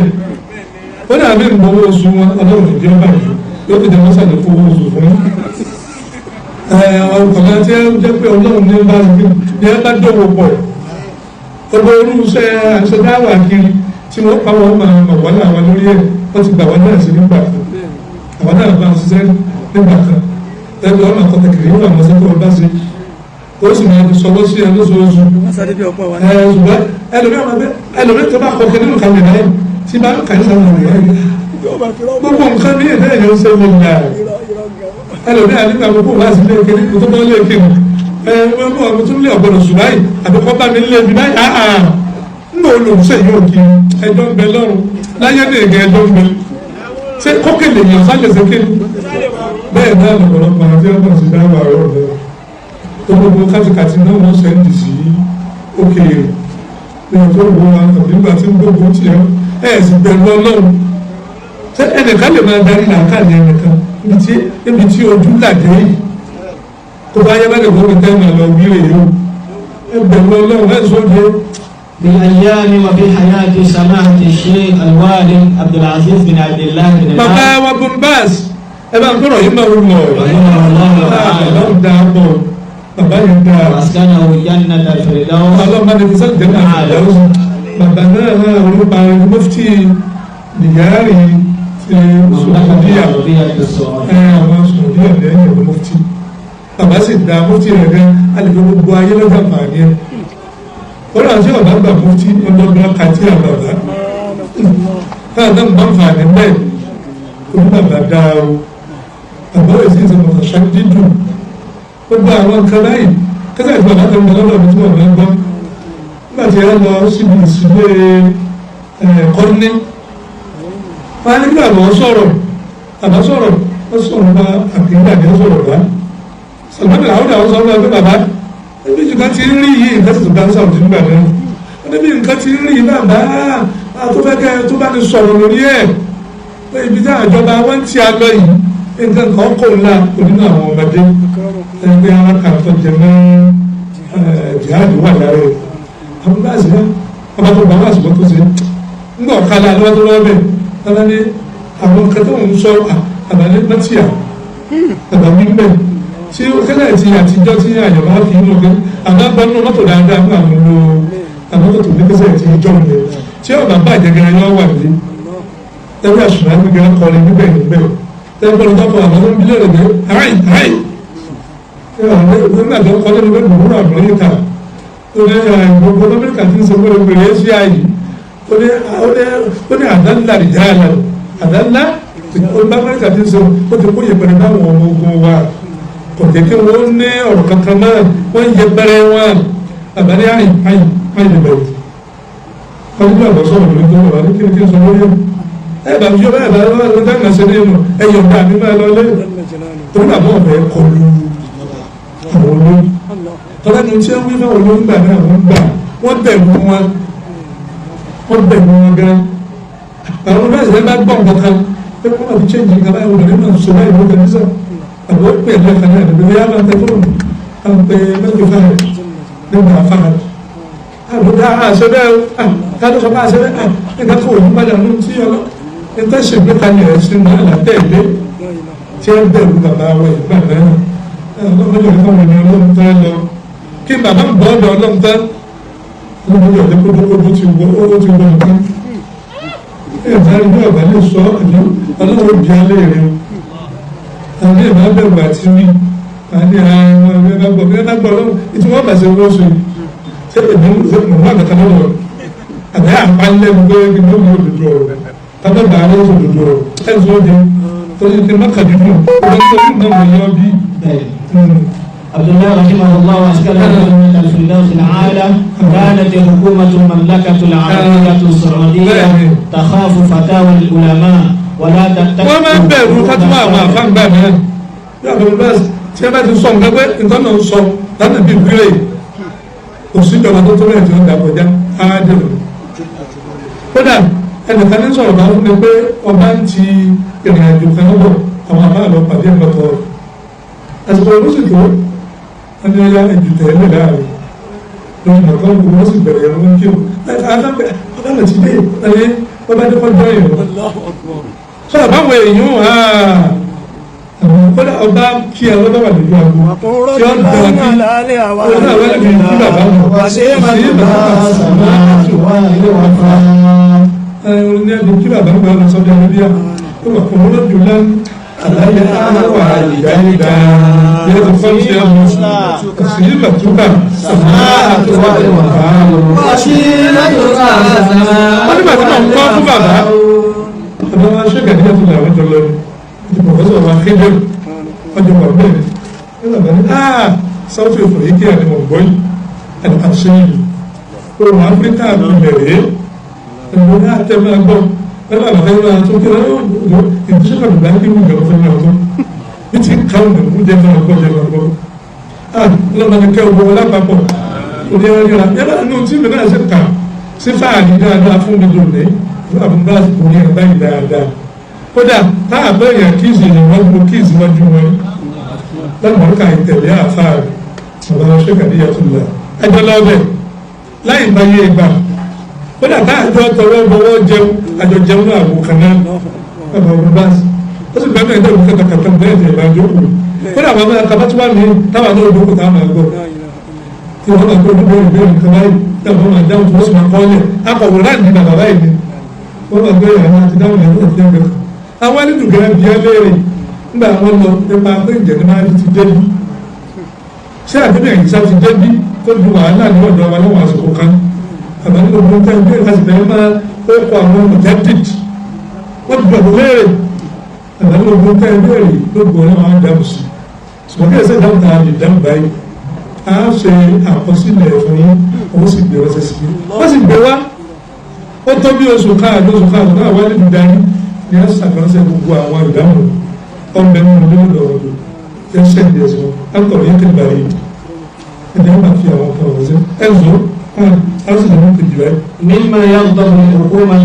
ó ní àmì ìgbowó oṣù wọn ọlọ́run ìdí ọba yìí yóò fi jẹun sàlẹ̀ fún owó oṣù fún ọ̀kan tí ó jẹ́ pé ọlọ́run ní bá ní ẹ bá dọ̀wọ́ pọ̀ gbogbo irúṣẹ́ àṣẹdáwà kiri tí wọ́n pa wọ́n máa mọ̀ wọ́n láwọn lórí ẹ̀ wọ́n ti gbà wọ́n náà sí nígbà kan àwọn náà bá ń ṣiṣẹ́ nígbà kan ẹgbẹ́ ọ̀nà kọ̀tẹ̀kìrì wọ́n àwọn sẹ́kọ̀ọ́ bá ṣe ó sì máa fi sọwọ́ sí ẹ lóṣooṣù ṣùgbọ́n ẹlòmíràn tó bá kọ̀ọ̀kẹ́ nínú kàmì náà tí bá kà ní sáwọn ọ̀rẹ́ yẹn gbogbo nǹkan ní ẹ̀dá ẹ̀yẹ ń ṣe wọn gbà ẹlòmíràn nígbà gbogbo wá sí léèké ní tó bá léèké ní wọ́n mú ọmọ tó lé ọ̀gbọ́dọ̀ sùn báyìí àbíkọ́ bá mi lé mi báyìí nínú olùsẹ̀ yóò kí ẹjọ́ ń bẹ lọ́rùn láyé ní ìgbà ẹjọ́ ń bẹ ṣé kókèlè yàn sálẹ̀ sékè bẹ́ẹ̀ náà lọ́pọ̀lọpọ̀ àti ọ̀pọ̀ sí dáwà ọ̀rọ̀ rẹ̀ tó gbogbo kátikàti náà wọ́n sẹ́ndì sí òkèèrè ní ọjọ́ ìwọ wa tàbí nígbà tí gbogbo ti ẹ̀ ẹ̀ sì bẹ̀rù ọlọ́run ṣé ẹnìkan lè máa darí làákàlẹ̀ ẹnìkan níbi tí ojú làdé yìí tó bá yẹ bá lè gbọ́ mi tẹ́ máa lọ wílé yìí o ẹ bẹ̀rù ọlọ́run ẹ̀ sóde. بالأيام وفي حياة سماحة الشيخ الوالد عبد العزيز بن عبد الله بن باز. bàbá wa bùn báàs ẹ bá ń gbọ́dọ̀ yìí máa wù mọ́ ọ̀rọ̀ dáa bọ̀ bàbá yẹn dáa. وأسكنه جنة الفردوس. ọlọ́mọ ní sọ́ọ̀ jẹ́ náà àdáwọ̀ bàbá náà orúkọ mufti nìyáàrí ti sòdíà àwọn sòdíà lẹ́yìn ọ̀dọ̀ mufti bàbá sì dá mufti rẹ̀ gẹ́ alẹ́ gbogbo ayé lọ́jà fàánì ẹ̀ wọ́n náà tí ọ̀bá gbà mufti ọlọ́gbọ́n kàtí àbàbà káàdá ń bá fàánì bẹ́ẹ̀ orí bàbá dáa o bàbá rẹ̀ sì ń sọ̀rọ̀ ṣáà dídùn gbogbo àwọn nǹkan báyìí kẹsàn ìgbà láti ń bọ̀ lọ́dọ̀ mi tí wọ́n máa ń gbọ́ nígbà tí ẹ lọ síbi ìsìlẹ̀ kọ́ní wọn á ní kí àbọ̀ sọ̀rọ̀ àbá sọ̀rọ̀ wọ́n sọ̀rọ̀ bá àkíńdà ní sọ̀rọ̀ bá sọ̀rọ̀ àwọn àwọn sọ̀rọ̀ bá gbé bàbá ẹbí nǹkan ti ń rí yìí nǹkan ti tó bá ń sọ̀rọ̀ nígbà náà wọ́n níbi nǹkan ti ń rí yìí bàbá àtúfẹ́kẹ́ tó bá ní sọ̀rọ̀ lórí ẹ̀ pé ibi tí àjọba wọn ti á lọ yìí nǹkan kan kò ńlá onínú àwọn ọmọdé ẹgbẹ́ alákàtọ́ jẹ mọ́ jihad wà lára ẹ̀ àwọn bá ṣe ọba tó bá wà ṣùgbọ́n tó ṣe ń gbọ́ ọ̀kadà lọ́wọ́ tó lọ́wọ́ bẹ̀ lọ́wọ́ ní àwọn nǹkan tó ń sọ àbálẹ́ mọ́tíà àbámi ń bẹ̀ tí ó kẹ́lẹ́ ti àtijọ́ tí àyẹ̀wò á fi ń lò pé àwọn agbọ́nú mọ́tò dáadáa fún àwọn lo àwọn mọ́tò ní kẹsẹ̀ ti jọ́ mi tí ọba bá ìjẹgẹrẹ yọ wà ní ẹgbẹ́ àṣùnà gbẹgẹrẹ kọrin níbẹ̀ níbẹ̀ tẹ́gbọ́n tó fọ àwọn ọmọ bílẹ̀ rẹ̀ gbé àì nígbà tó kọ́ lórí pé gbogbo àbúrò yìí ta ó ní gbogbo amẹ́ríkà tí ń sọ gbọ́dọ̀ gbèrè ẹ́ sí ààyè ó ní àdánlá ìjà àlà àdánlá ó ní amẹ́ríkà tí ń sọ ó ti kó yẹpẹrẹ báwọn ọmọ ogun wa kò jẹ́ kí wọ́n ní ọ̀rọ̀ kankan náà wọ́n yẹpẹrẹ wọn àbálẹ́ àì lè bẹ̀rù wọ́n ní àbọ̀ sọ̀rọ̀ lórí tó wà ní kí ni kí n sọ lórí ẹ̀ bá fi ọba ẹ̀ bá lọ́wọ́ dáná ṣe nínú ẹ̀yọ̀ ọ̀dà mi máa lọ lé torí àbọ̀ ọ̀bẹ kọlu àwọn olóyún tọ́lá ní tí wọ́n wí fáwọn olóyún gbà náà wọ́n gbà wọ́n bẹ̀rù wọn gan àwọn olóyún ẹ̀sẹ̀ bá gbọ́ nǹkan kan pé kó máa fi change nǹkan báyìí obìnrin náà sọ báyìí ló tẹ̀lé sọ àbọ̀ ó pè ẹ̀dọ́ kan náà níbi yá máa tẹ fóònù àwọn pé mẹ́tò fáwọn nígbà fáwọn àbúdá àṣẹ bẹ́ẹ̀ káàdó sọ bá àṣẹ bẹ́ẹ̀ nígbà tó òyìn padà ní tí ọlọ́ nígbà ṣègbè kalẹ̀ ẹ̀ sínú àlàtẹ̀lé tí ẹ bẹ̀rù bàbá wa ìgbà náà ọlọ́mọdé ọ̀kan wọn ni ọlọ́run tẹ́ lọ kí bàbá ń bọ́ ọ̀dọ̀ ọlọ́run tẹ́ ọlọ́mọdé ọ̀dẹ́ kótókótó ti wọ nǹkan ẹ̀dá ìlú ọ̀gá lè sọ ọlọ́run bí alẹ́ rẹ̀ àbí ìmọ̀ abẹ́rù àti rí àní àwọn ẹgbẹ́gbọ́ ọlọ́run ìtí wọ́n bàṣẹ wọ́n sọ ṣé èmi mọ̀ àgbàkan lọ́wọ́ àbẹ́ àpálẹ́nu pé kí ni ó mú òdòdó ọ̀rọ̀ tábẹ́ bàá lọ́wọ́ òdòdó ọ̀rọ̀ ẹ̀ sọ́ de torí kí n má kàdé fún un عبد الله رحمه الله واسكنه من الفردوس الاعلى كانت حكومه المملكه العربيه السعوديه تخاف فتاوى العلماء ولا تتبع وما بẹ̀rù fatwa àwọn àfáǹgbà náà yàtọ̀ bá tí ẹ bá ti sọ nǹkan pé nǹkan náà sọ láti bí gbére kò sí ìjọba tó tó rẹ̀ tí wọ́n dà kọjá áádẹ́rù kódà ẹnìkan ní sọ̀rọ̀ bá fún mi pé ọba ń ti ìrìn àjò kan lọ́wọ́ àwọn àbá àlọ́ pàdé ẹ̀mọ́tọ́ àsìkò olóṣèlú tó wọ́n ní ọyá ẹ̀jù tẹ̀lé láàrin lórí màkà òkú wọ́n sì bẹ̀rẹ̀ ẹ̀rọ ń kí o ọ̀dàlẹ̀ ti dé ẹ̀yẹ ọba dé kọjọ́ ìrọ̀ sọ àbáwọn èèyàn kódà ọba kí ẹ lọ́dọ̀ wà lójú àgbo tí ó dọ̀ bí ọdún àwọn ẹ̀mí kí bàbá wọn sí bàbá sàmà àti wà ilé wà fà ní ẹbí kí bàbá wọn lọ sọ́dọ̀ ẹbí à ó wà fún olójú lẹ́nu àlàyé àwọn àlìjáyídá yẹ tó fọ́n sí ọmọ sí bàtúkà sàmà àti wà ilé wà fà wọ́n ní bàtí wọn kọ́ fún bàbá ọ̀dọ́ wọn ṣẹ́gà ní ẹ̀tọ́ làwọn jọ lọ́rùn ìpòfẹ́sọ̀ wa kéde ọjọ́ wà bẹ́ẹ̀ ní bàbá ní South Africa ni mo gbọ́ yìí ẹni àṣeyìn ohun Áfíríkà bẹ̀rẹ̀ ẹ̀rọ ní àtẹ̀mẹ́ gbọ́ ẹ̀rọ àbàfẹ́ náà tó kí wọ́n ìdíṣẹ́ kan gbà ní ìwé ìgbà fún mi ọ̀tọ́ ní ti káwọn ẹ̀rọ jẹ́ fún ọgbọ́n jẹ́ fún ọgbọ́n ọlọ́mọ ní kẹ́ ọgbọ́n lápapọ̀ òní ẹ̀rọ yẹn inú tí mi náà ṣe kà sí fáàlì dáadáa fún mi lónìí àbúgbà kò ní ẹ̀bá yìí dáadáa kódà tá a bẹ́ yẹn kíìsì ni wọ́n gbọ́ kíìsì wájú wọn lọ́nà ká ìtẹ̀lé àfáà ọ̀bá ṣe kàdíyà tó lọ ẹjọ́ lọ́bẹ̀ láì bá yé gbà kódà tá a jọ tọwọ́ bọwọ́ jẹun àjọ jẹun náà àbò kan náà ọba ọdún bá sí ó sì gbàgbé ẹgbẹ́ òkú kàkàkà bẹ́ẹ̀ ní ìbá jókòó kódà àwọn ọmọ akaba tí wọ́n ní táwọn náà dókòó táwọn máa gbọ́ tí wọ́n máa gbọ́ dúró ìbéèrè nǹkan báyìí táwọn máa dáhùn tó sì máa kọ́ ọ́lẹ̀ akọ̀wé láti ní bàbá báyìí ni wọ́n máa gbé ìyàwó àti dáhùn ìyàwó àti ẹgbẹ́ kan àwọn alídùúgbẹ́ bí ẹ léèrè nígbà wọn lọ nípa pé ìjẹ̀ni máa ti débi ṣé àdébí ẹ̀yìn sá ti débi tó di wàhálà ní ọ̀dọ̀ wa lọ́wọ́ àsìkò kan àbálẹ́ ògùn tẹ́ ń bẹ́ẹ̀ láti bẹ̀rẹ̀ máa ó kọ àwọn mọ̀tẹ́tìt wọ́n ti bẹ̀rẹ̀ léèrè àbálẹ́ ògùn tẹ́ ń bẹ́ẹ̀ ló gbọ́ náà wọ́n dáhùn sí ṣùgbọ́n kí ẹsẹ̀ dáhùn náà lè dáhùn báyìí a ṣe àkọsílẹ̀ fún yín òun sì gbé ọsẹ sí wọ́n sì gbé wá ó tó bí oṣù káàdó náà wá níbi dání ni a ṣàkọsílẹ̀ gbogbo àwọn ìdáhùn ọmọ ẹnu ló lọ́wọ́ yẹn ṣẹ́ni ẹ̀sọ́ akọ̀wé yẹn kiri bàrí ẹ̀dẹ̀ máa fi àwọn kan wọ́n sí ẹ̀zọ́ أرسل ممكن جبال مما يغضب الحكومة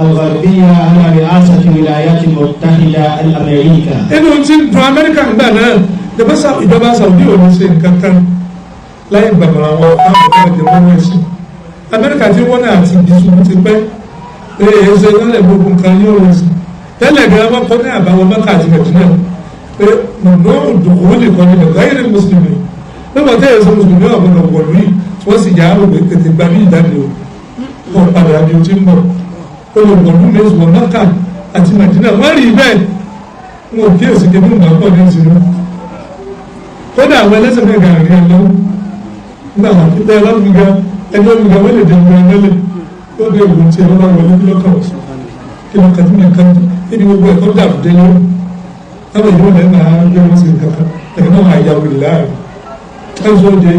الغربية على رئاسة الولايات المتحدة الأمريكية. إنه في أمريكا عندنا بس ìjọba Saudi ò ní ṣe nǹkan kan láì gbàgbọ́ àwọn ọ̀gá ìjọba ẹ̀sìn Amẹ́ríkà tí wọ́n náà ti di ṣubú ti pẹ́ ṣe lọ́lẹ̀ gbogbo nǹkan yóò rẹ̀ sí tẹ́lẹ̀ gan wọ́n kọ́ ní àbáwọ̀ Mẹ́kà àti Mẹdínà pé nùnú òdòkòwò lè kọ́ nílẹ̀ gáyẹ̀rẹ̀ mùsùlùmí nígbà tẹ́lẹ̀ sọ mùsùlùmí ọ̀gbọ̀n wọ̀lú yìí wọ́n sì já òwe tètè gba ní ìdáni o wọ́n padà ní ojú ń bọ̀ olùgbọ̀nú mẹ́sùn Mẹ́kà àti Mẹdínà wọ́n rí bẹ́ẹ̀ wọn ò kí èsì kí mú ìgbàpọ̀ ní ìsinmi kódà àwọn ẹlẹ́sìn mẹ́ga rí ẹ lọ́wọ́ nígbà wọn kí tẹ́ ẹlọ́gbìgá ẹjọ́ gbìgá wọ́n lè dẹ̀gbẹ̀ ẹlẹ́lẹ̀ tó dé ògùn tí ẹlọ́wọ́ wọlé kí lọ́kàn kí lọ́kàn tí nìkan níbi gbogbo ẹ̀kọ́ dàbù dé lọ́wọ́ láwọn ìlú ọ̀lẹ́ náà gbé wọn sí nǹkan ẹ̀kọ́ náà máa yà wòlé láàrin ẹ̀sọ́ de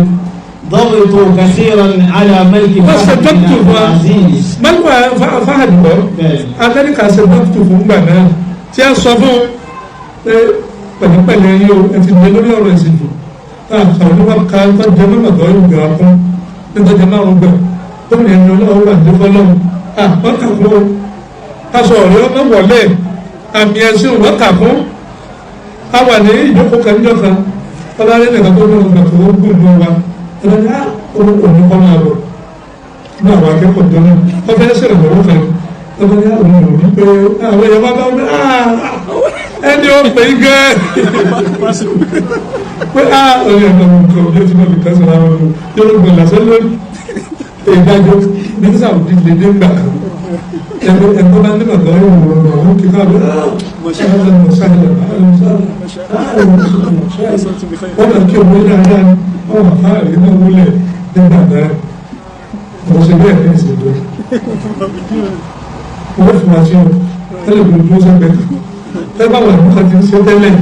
ضغطوا كثيرا على ملك فهد بن عبد العزيز. ملك فهد bọ̀ Amẹ́ríkà ṣe dọ́kítù fún gbà náà tí a sọ fún pé pẹ̀lẹ́pẹ̀lẹ́ yìí o ẹ ti dé lórí ọ̀rọ̀ ẹ̀sìn jù àwọn onímọ̀ ká tó jẹ mọ́mọ́ tó yóò gbà fún nítorí jẹ márùn gbà tó ní ẹni ọlọ́run wà ní fọlọ́run wọ́n kà fún o aṣọ ọ̀rẹ́ ọmọ wọlé àmì ẹ̀sìn wọ́n kà fún a wà ní ìjókòó kan níjọ́ kan ọlọ́run nìkan tó lọ́run gbà tó gùn ní wa ẹ̀rọ olùkọ́ máa bọ̀ ní àwọn akẹ́kọ̀ọ́ tó náà wọ́n fẹ́ sẹ̀rẹ̀ lọ́wọ́ kan ọmọ ní àwọn ènìyàn ní pé àwọn èèyàn bá bá wọn ẹni ó pè é gẹ́ pé ọ̀rẹ́ ẹ̀kọ́ nǹkan ọjọ́ tí wọ́n fi kásán àwọn ọmọ yóò gbọ́n lásán lórí ìdájọ́ ní Saudi lè dé gbà kan ẹ̀kọ́ bá ní bàbá yóò wọ̀ ọ̀rọ̀ àwọn kíkọ́ àbẹ̀ wọ́n lọ kí owó dáadáa ní wọ́n wà fáàrí náà wọlé nígbà náà mo ṣe bẹ́ẹ̀ ní ìṣèlú wọ́n fún wa sí ọ tẹ́lẹ̀ bí ojú ọ̀sẹ̀ bẹ́ẹ̀ tẹ́ bá wà nípa ti ń ṣe tẹ́lẹ̀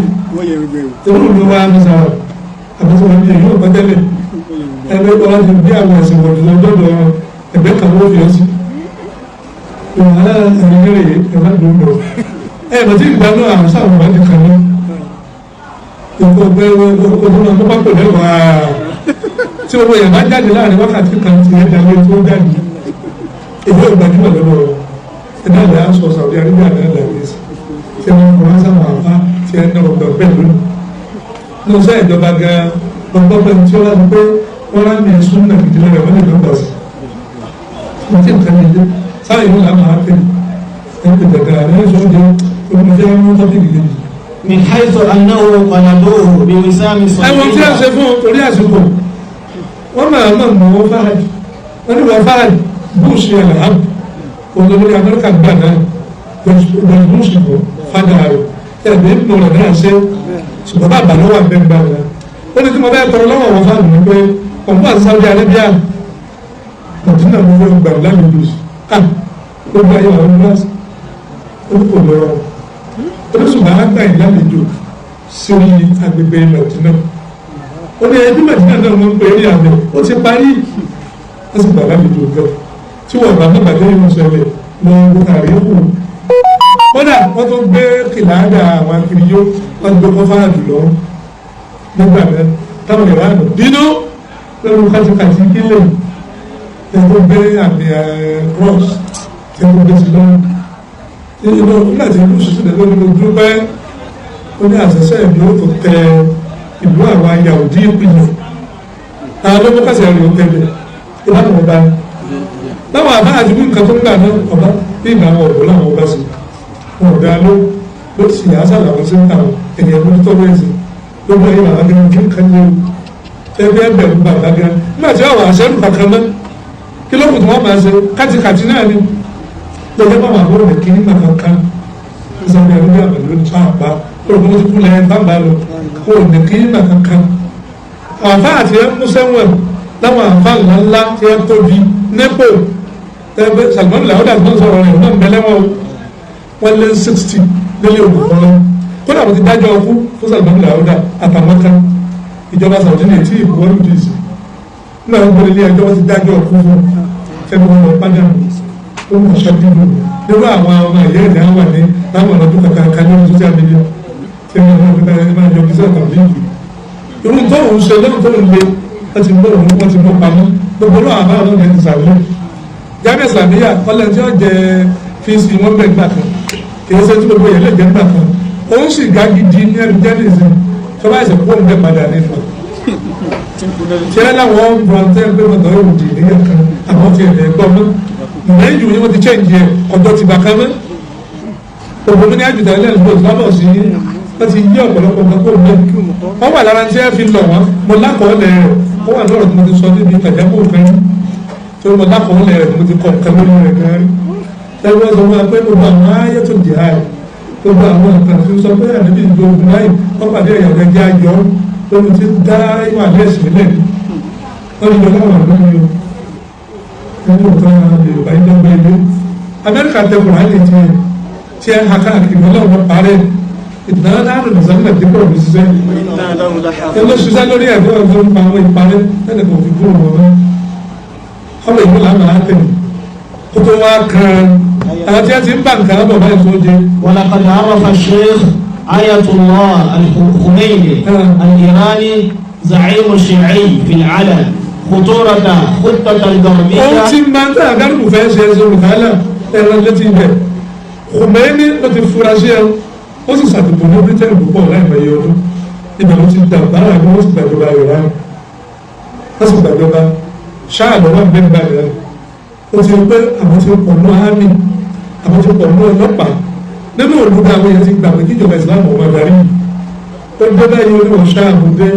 ìlú ló wá ní sára àbúrò wọn bí yóò bá tẹ́lẹ̀ ẹgbẹ́ tó wá ti bí àwọn ẹ̀sìn wọ̀dù lọ́dọ̀ ẹgbẹ́ kan ló fi ọ sí wàhálà ẹ̀rẹ́rẹ́ ẹ̀rọ àdúgbò ẹ̀rọ tí ìgbà náà àwọn sáwọn wà ní kan náà ìkọ̀ ọgbẹ́ ọdún náà tó bá pè lẹ́wàá tí owó yẹn bá jáde láàrin wákàtí kan ti ẹ̀dá lé tó jáde ìwé ìgbàjúmọ̀ lọ́wọ́ ẹ̀dá ìdá aṣọ Saudi Arabia náà lẹ́yìn tí wọ́n kọ́ wá sáwọn àbá tí ẹ̀ náà gbọ̀ pẹ̀lú ní ọ̀sẹ̀ ìjọba gan gbọ́gbọ́ pẹ̀lú tí ó láti pé wọ́n rá ní ẹ̀sùn náà gidi lọ́wọ́ wọ́n lè lọ́gbà sí wọ́n ti nǹkan nílé sáà ìlú làwọn àpè ẹ̀kọ́ ìdàgbà rẹ̀ sọ́jọ́ olùfẹ́ wọn tọ́pì gidi من حيث أنه قلبوه بوسام صغير. ẹ̀wọ̀n tí a ṣe fún orí àsìkò wọ́n máa mọ̀ wọ́n Fahad wọ́n ní wọ́n Fahad Bush yẹn lè hàn olórí Amẹ́ríkà gbà náà George Bush bọ̀ fada rẹ̀ ẹ̀bí nù rẹ̀ náà ṣe ṣùgbọ́n bá bà lọ́wọ́ àbẹ́ gbà rẹ̀ ó ní kí mo bẹ́ẹ̀ tọrọ lọ́wọ́ wọn Fahad ní pé ọ̀pọ̀ àti Saudi Arabia Nàìjíríà mo fẹ́ gbà lálejò gbogbo ayé àwọn ọmọdé ó ní kò lọ́rọ̀ olóṣùwọ̀n àgbà ìlàlejò sí agbègbè Mẹdínà ó ní ẹbí Mẹdínà náà wọ́n ń pè é àmì ó ti parí wọ́n sì gbà lálejò gan tí wọ́n bá nígbà tó yẹn ṣẹlẹ̀ lọ gbọ́kàrí kù kódà wọ́n tó gbé kìláàdà àwọn akiriyó wọ́n gbé kọ́ Fahad lọ nígbà náà táwọn ìwà àná bínú lórí kàtìkàtì kílẹ̀ ẹ̀ tó gbé àmì cross tí ẹgbẹ́ gbèsè lọ́wọ́ inú nígbà tí ìlú ṣètò ìdẹ́gbẹ́ ní ojú pẹ́ ó ní àṣẹṣẹ́ ìlú tó tẹ ìlú àwọn Yahudi ìpìlẹ̀ àwọn ọlọ́pàá kásì àrùn òkèlè ìlànà ọba láwọn àbá àti bí nǹkan tó ń gbà náà ọba bí ìgbà àwọn ọ̀dọ́ làwọn ọba sí wọn ò dá ló sì àṣà làwọn sí ń ta ènìyàn lórí tó wẹ́ẹ̀sì ló bá yẹ bàbá gẹ́gẹ́ kí nǹkan yẹ ẹgbẹ́ ẹgbẹ̀rún bàbá gẹ́gẹ́ nígbà tí wọ́n wà àṣẹ́rù kankan náà kí ló kù tí wọ́n máa ṣe kátìkàtì náà ni lọ́jọ́ bá wà lórí kí nígbà kankan ìsọ̀rọ̀ ẹ̀rọ bí àbẹ̀lẹ̀ ló ti pa olùkọ́ ti kú lẹ́yìn bámbá lọ kó o ní kí nígbà kankan àwọn àfáà àti ẹ̀ mú sẹ́wọ̀n láwọn àfáà ńláńlá tí ẹ tóbi népò ẹgbẹ́ Salman Lauda tó ń sọ̀rọ̀ rẹ̀ náà ń bẹ́lẹ́ wọn wọ́n lé 60 nílé òkùnkùn lọ kódà wọ́n ti dájọ́ ọkú fún Salman Lauda àtàwọn kan ìjọba Saudi ní ètí ìbuwọ́lù dìísì nígbà wọn gbọ́dọ̀ ilé ẹjọ́ wọ́n ti dájọ́ ọkú fún ẹgbẹ́ wọn lọ pádà ó ń ṣe dídùn nínú àwọn ọmọ ìyá ẹ̀dá wà ní láwọn ọ̀dọ́ kankan ní social media tí wọ́n fi bẹ́ẹ̀ máa yọ bísí àtàwọn ìlú irú tó ń ṣe lọ́nà tó ń le wọ́n ti mú òun wọ́n ti mú pamọ́ gbogbo náà àbá ọ̀dọ́ ní ìsàlẹ̀ jáde sàmíyà ọlẹ́ tí ó jẹ fíìsì wọn bẹ̀ gbà kan kì í ṣe tí gbogbo yẹn lè jẹ́ gbà kan òun sì ga gidi ní ẹnu jẹ́ nìyí fọwọ́ àìsàn kó òun bẹ̀ padà nípa ṣé láwọn bọ̀ǹtẹ́ pé mọ̀tò yóò di níyà kan àwọn ti ẹ̀dẹ̀ gbọ́ mọ́ lẹ́yìn ìwé wọn ti chẹ́ǹjì ẹ̀ ọjọ́ ti bà kan mọ́ òbí mi ní àjùtà ilé ẹ̀dùn tó lábọ̀ sí wọ́n ti yí ọ̀pọ̀lọpọ̀ nǹkan kó mọ́ wọ́n wà lára tí ẹ fi lọ̀ wọ́n mo lákọ̀ọ́lẹ̀ rẹ̀ wọ́n wà lọ́rọ̀ tí mo ti sọ níbi ìtàjámọ́ òfin tí mo lákọ̀ọ́lẹ̀ rẹ̀ mo ti kọ̀ nǹkan lórí rẹ̀ gan-an lẹ́gbẹ́ sọ fún wa pé gbogbo àwọn ayé tó di àì gbogbo àwọn nǹkan tó sọ pé àdébí ìjọ ogun láì wọ́n pàdé ẹ̀yà rẹ̀ jẹ́ ayọ̀ lórí ti dá ìwà lẹ́sìn lẹ́nu wọ́n ti lọ láwọn àlóyún nínú nǹkan Yorùbá yìí lọ́gbẹ́ ilé Amẹ́ríkà tẹkùn láyé tí ẹ ha káàkiri ọlọ́run parẹ́ ìdáná dáhùn nìsánlẹ̀ dípò òbí ṣiṣẹ́ ẹ lọ ṣiṣẹ́ lórí ẹ̀dọ́ ọ̀gbọ́n pa àwọn ìparẹ́ ẹnì kan fi kúrò wọn ọmọ ìlú làwọn àtẹnì kó tó wá kan àwọn tí ẹ ti ń bá nǹkan bọ̀ báyìí tó jẹ. ولقد عرف الشيخ آية الله الخميني الإيراني زعيم الشيعي في العلن خطورة خطة الغربية. ohun tí máa ń tẹ́ àgárùkù fẹ́ ṣe é ṣe olùkálà ẹ̀rọ létí ibẹ̀ Khomeini ló ti fura sí ẹ ó sì ṣàtìpọ̀ ní Britain púpọ̀ láìpẹ́ yẹ ọdún ibẹ̀ ló ti dà bára ẹgbẹ́ wọ́n sì gbàjọba Iran wọ́n sì gbàjọba ṣáà lọ́wọ́ bẹ́ẹ̀ gbà rẹ̀ ó ti pé àwọn ti pọ̀ ní àmì àwọn ti pọ̀ ní ọlọ́pàá nínú olùdó àwọn yẹn ti gbà pé kíjọba Islam ọmọ adarí ó gbé báyìí oníwọ̀n ṣáà ló dé